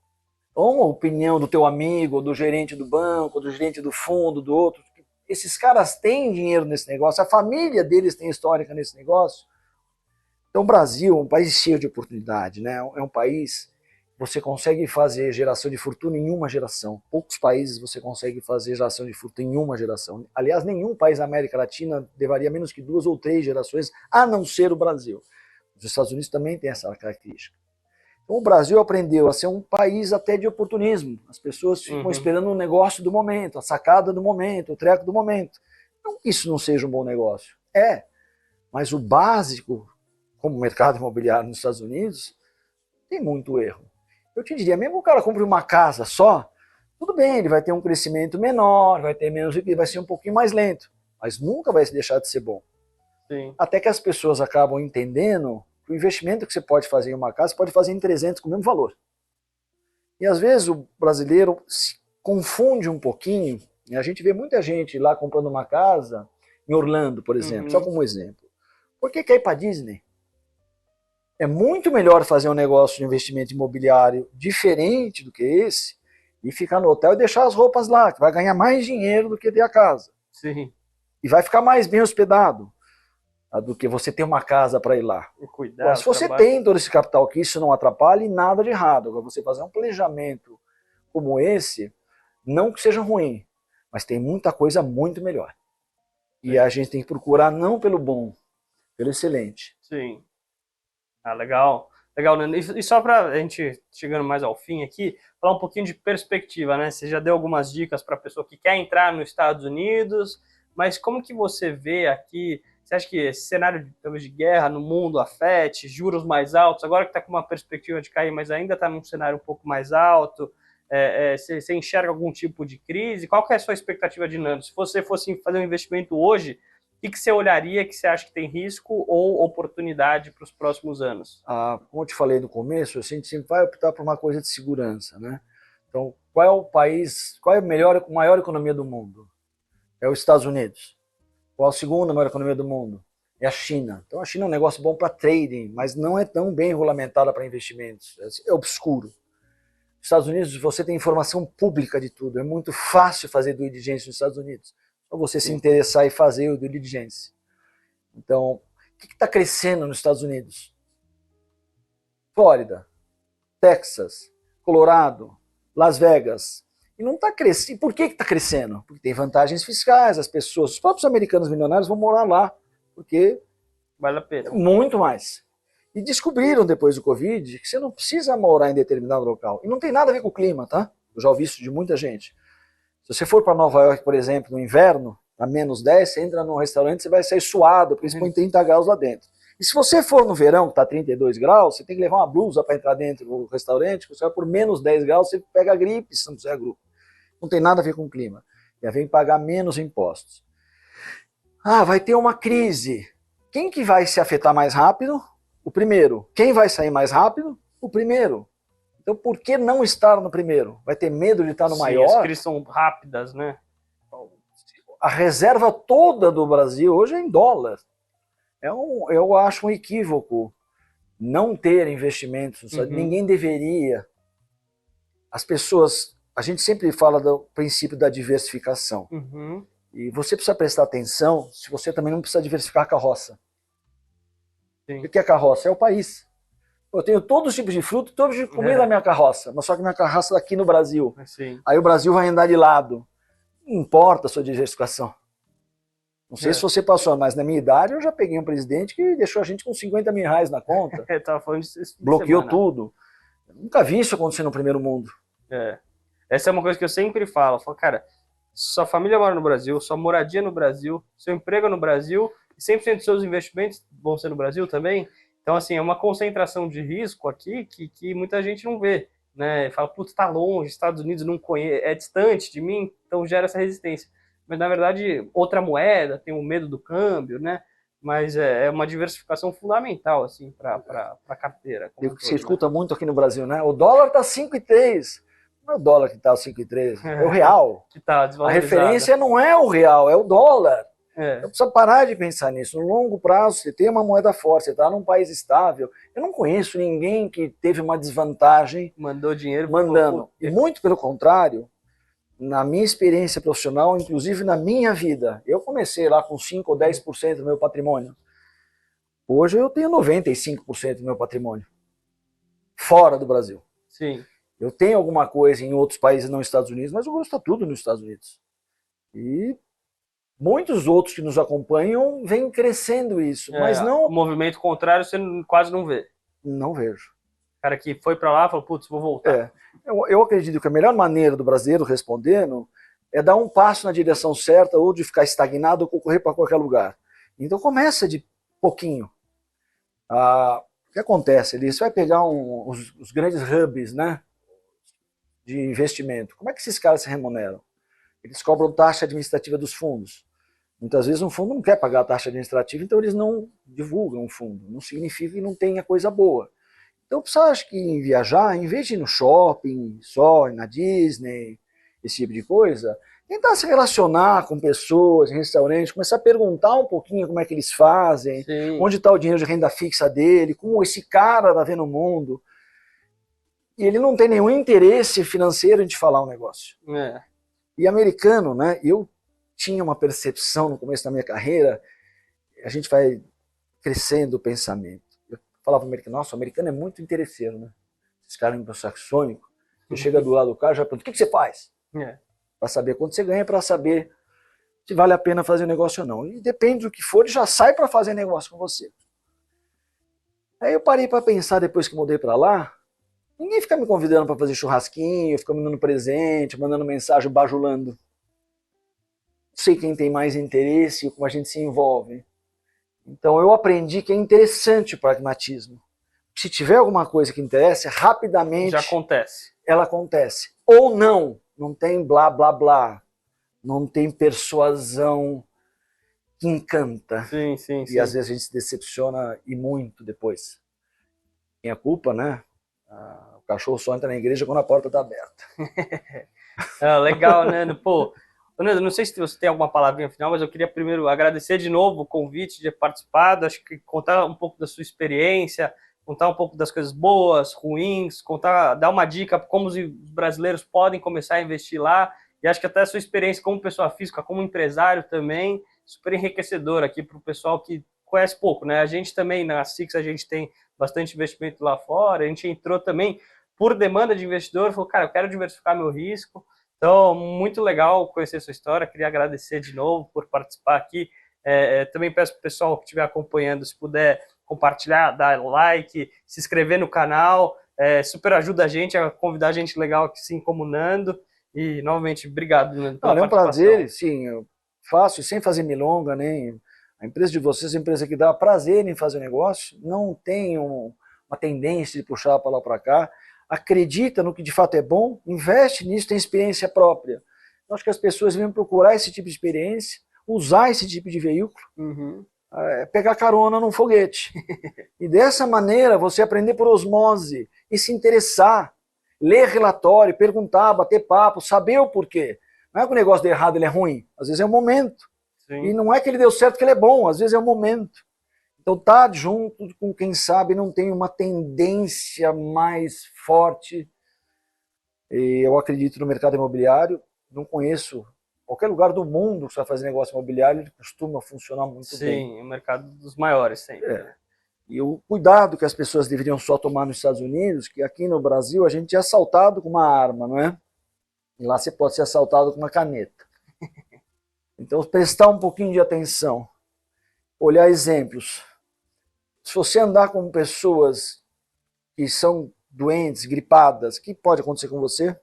Ou uma opinião do teu amigo, do gerente do banco, do gerente do fundo, do outro. Esses caras têm dinheiro nesse negócio, a família deles tem histórica nesse negócio. Então o Brasil é um país cheio de oportunidade, né? É um país que você consegue fazer geração de fortuna em uma geração. Poucos países você consegue fazer geração de fortuna em uma geração. Aliás, nenhum país da América Latina levaria menos que 2 ou 3 gerações, a não ser o Brasil. Os Estados Unidos também têm essa característica. Então, o Brasil aprendeu a ser um país até de oportunismo. As pessoas ficam esperando o negócio do momento, a sacada do momento, o treco do momento. Não que isso não seja um bom negócio. Mas o básico, como o mercado imobiliário nos Estados Unidos, tem muito erro. Eu te diria, mesmo que o cara compre uma casa só, tudo bem, ele vai ter um crescimento menor, vai ter menos, vai ser um pouquinho mais lento, mas nunca vai deixar de ser bom. Sim. Até que as pessoas acabam entendendo que o investimento que você pode fazer em uma casa, você pode fazer em 300 com o mesmo valor. E às vezes o brasileiro se confunde um pouquinho, e a gente vê muita gente lá comprando uma casa em Orlando, por exemplo, só como exemplo. Por que quer ir para Disney? É muito melhor fazer um negócio de investimento imobiliário diferente do que esse e ficar no hotel e deixar as roupas lá, que vai ganhar mais dinheiro do que ter a casa. Sim. E vai ficar mais bem hospedado do que você ter uma casa para ir lá. Cuidado, se você tem todo esse capital, que isso não atrapalhe, nada de errado. Agora, você fazer um planejamento como esse, não que seja ruim, mas tem muita coisa muito melhor. E a gente tem que procurar não pelo bom, pelo excelente. Sim. Legal. Legal, Nando. E só para a gente, chegando mais ao fim aqui, falar um pouquinho de perspectiva, né? Você já deu algumas dicas para a pessoa que quer entrar nos Estados Unidos, mas como que você vê aqui, você acha que esse cenário talvez de guerra no mundo afete, juros mais altos, agora que está com uma perspectiva de cair, mas ainda está num cenário um pouco mais alto, você enxerga algum tipo de crise? Qual que é a sua expectativa de Nando? Se você fosse fazer um investimento hoje, o que você olharia que você acha que tem risco ou oportunidade para os próximos anos? Como eu te falei no começo, a gente sempre vai optar por uma coisa de segurança, né? Então, qual é o país, qual é a maior economia do mundo? É os Estados Unidos. Qual a segunda maior economia do mundo? É a China. Então a China é um negócio bom para trading, mas não é tão bem regulamentada para investimentos. É obscuro. Nos Estados Unidos você tem informação pública de tudo. É muito fácil fazer due diligence nos Estados Unidos. Só você se interessar e fazer o due diligence. Então, o que está crescendo nos Estados Unidos? Flórida, Texas, Colorado, Las Vegas. E não está crescendo. E por que está crescendo? Porque tem vantagens fiscais, as pessoas, os próprios americanos milionários vão morar lá, porque vale a pena. Muito mais. E descobriram depois do Covid que você não precisa morar em determinado local. E não tem nada a ver com o clima, tá? Eu já ouvi isso de muita gente. Se você for para Nova York, por exemplo, no inverno, a menos 10, você entra num restaurante, você vai sair suado, porque eles põem 30 graus lá dentro. E se você for no verão, que está 32 graus, você tem que levar uma blusa para entrar dentro do restaurante, você vai por menos 10 graus, você pega gripe se não fizer grupo. Não tem nada a ver com o clima. Já vem pagar menos impostos. Ah, vai ter uma crise. Quem que vai se afetar mais rápido? O primeiro. Quem vai sair mais rápido? O primeiro. Então por que não estar no primeiro? Vai ter medo de estar no maior? As crises são rápidas, né? A reserva toda do Brasil hoje é em dólar. Eu acho um equívoco não ter investimentos. Ninguém deveria. As pessoas... A gente sempre fala do princípio da diversificação. E você precisa prestar atenção se você também não precisa diversificar a carroça. Sim. O que é carroça? É o país. Eu tenho todos os tipos de fruta, todos os tipos de comida na minha carroça, mas só que minha carroça é aqui no Brasil. Sim. Aí o Brasil vai andar de lado. Não importa a sua diversificação. Não sei se você passou, mas na minha idade eu já peguei um presidente que deixou a gente com 50 mil reais na conta. Tava falando disso bloqueou tudo. Eu nunca vi isso acontecer no primeiro mundo. Essa é uma coisa que eu sempre falo. Eu falo, cara, sua família mora no Brasil, sua moradia no Brasil, seu emprego é no Brasil, e 100% dos seus investimentos vão ser no Brasil também. Então, assim, é uma concentração de risco aqui que muita gente não vê, né? Fala, putz, tá longe, Estados Unidos não conhece, é distante de mim, então gera essa resistência. Mas, na verdade, outra moeda, tem o medo do câmbio, né? Mas é uma diversificação fundamental, assim, para a carteira. Você escuta muito aqui no Brasil, né? O dólar tá 5,3. Não é o dólar que está 5,3, é o real. Que tá a referência não é o real, é o dólar. Eu preciso parar de pensar nisso. No longo prazo, você tem uma moeda forte, você está num país estável. Eu não conheço ninguém que teve uma desvantagem mandou dinheiro mandando. E muito pelo contrário, na minha experiência profissional, inclusive na minha vida, eu comecei lá com 5 ou 10% do meu patrimônio. Hoje eu tenho 95% do meu patrimônio. Fora do Brasil. Sim. Eu tenho alguma coisa em outros países, não nos Estados Unidos, mas o grosso está tudo nos Estados Unidos. E muitos outros que nos acompanham vêm crescendo isso, mas não... O movimento contrário você quase não vê. Não vejo. O cara que foi para lá falou, putz, vou voltar. Eu acredito que a melhor maneira do brasileiro respondendo é dar um passo na direção certa, ou de ficar estagnado, ou correr para qualquer lugar. Então começa de pouquinho. O que acontece? Você vai pegar os grandes hubs, né, de investimento. Como é que esses caras se remuneram? Eles cobram taxa administrativa dos fundos. Muitas vezes um fundo não quer pagar a taxa administrativa, então eles não divulgam o fundo. Não significa que não tenha coisa boa. Então, você acha que em viajar, em vez de ir no shopping, só na Disney, esse tipo de coisa, tentar se relacionar com pessoas, em restaurantes, começar a perguntar um pouquinho como é que eles fazem, Sim. onde está o dinheiro de renda fixa dele, como esse cara está vendo o mundo. E ele não tem nenhum interesse financeiro em te falar um negócio. E americano, né? Eu tinha uma percepção no começo da minha carreira, a gente vai crescendo o pensamento. Eu falava pro americano, nossa, o americano é muito interesseiro, né? Esses caras anglo-saxônicos, você chega do lado do cara, já pergunta, o que você faz? Para saber quanto você ganha, para saber se vale a pena fazer negócio ou não. E depende do que for, ele já sai para fazer negócio com você. Aí eu parei para pensar depois que mudei para lá, ninguém fica me convidando para fazer churrasquinho, fica me dando presente, mandando mensagem, bajulando. Não sei quem tem mais interesse e como a gente se envolve. Então eu aprendi que é interessante o pragmatismo. Se tiver alguma coisa que interessa, rapidamente já acontece. Ela acontece. Ou não, não tem blá blá blá, não tem persuasão que encanta. Sim. E às vezes a gente se decepciona e muito depois. Tem a culpa, né? O cachorro só entra na igreja quando a porta está aberta. Legal, né? Pô, Nando, não sei se você tem alguma palavrinha final, mas eu queria primeiro agradecer de novo o convite de ter participado, acho que contar um pouco da sua experiência, contar um pouco das coisas boas, ruins, dar uma dica como os brasileiros podem começar a investir lá, e acho que até a sua experiência como pessoa física, como empresário também, super enriquecedor aqui para o pessoal que conhece pouco, né? A gente também, na Six, a gente tem bastante investimento lá fora, a gente entrou também por demanda de investidor, falou, cara, eu quero diversificar meu risco. Então, muito legal conhecer a sua história, queria agradecer de novo por participar aqui. Também peço para o pessoal que estiver acompanhando, se puder compartilhar, dar like, se inscrever no canal, super ajuda a gente a convidar gente legal aqui, sim, como o Nando. E, novamente, obrigado, Nando, pela participação. É um prazer, sim, fácil, sem fazer milonga, nem a empresa de vocês é uma empresa que dá prazer em fazer negócio, não tem uma tendência de puxar para lá para cá, acredita no que de fato é bom, investe nisso, tem experiência própria. Eu acho que as pessoas vêm procurar esse tipo de experiência, usar esse tipo de veículo, pegar carona num foguete. E dessa maneira você aprender por osmose e se interessar, ler relatório, perguntar, bater papo, saber o porquê. Não é que o negócio deu errado, ele é ruim. Às vezes é o momento. Sim. E não é que ele deu certo que ele é bom, às vezes é o momento. Então tá junto com quem sabe não tem uma tendência mais forte. E eu acredito no mercado imobiliário, não conheço qualquer lugar do mundo que você vai fazer negócio imobiliário, ele costuma funcionar muito bem. Sim, o mercado dos maiores sempre. É. E o cuidado que as pessoas deveriam só tomar nos Estados Unidos, que aqui no Brasil a gente é assaltado com uma arma, não é? E lá você pode ser assaltado com uma caneta. Então prestar um pouquinho de atenção, olhar exemplos. Se você andar com pessoas que são doentes, gripadas, o que pode acontecer com você?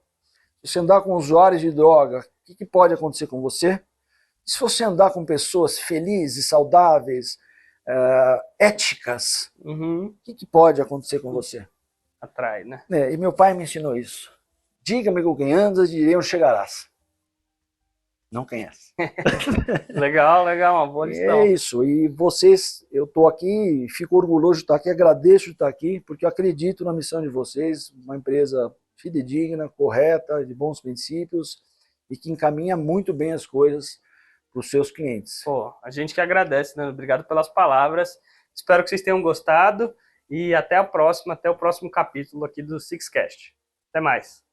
Se você andar com usuários de droga, o que pode acontecer com você? Se você andar com pessoas felizes, saudáveis, éticas, o que pode acontecer com você? Atrai, né? E meu pai me ensinou isso. Diga-me com quem andas, direi onde chegarás. Não quem és. Legal, uma boa lição. É isso, e vocês, eu estou aqui, fico orgulhoso de estar aqui, agradeço de estar aqui, porque eu acredito na missão de vocês, uma empresa fidedigna, correta, de bons princípios, e que encaminha muito bem as coisas para os seus clientes. Pô, a gente que agradece, né? Obrigado pelas palavras, espero que vocês tenham gostado, e até a próxima, até o próximo capítulo aqui do Sixcast. Até mais.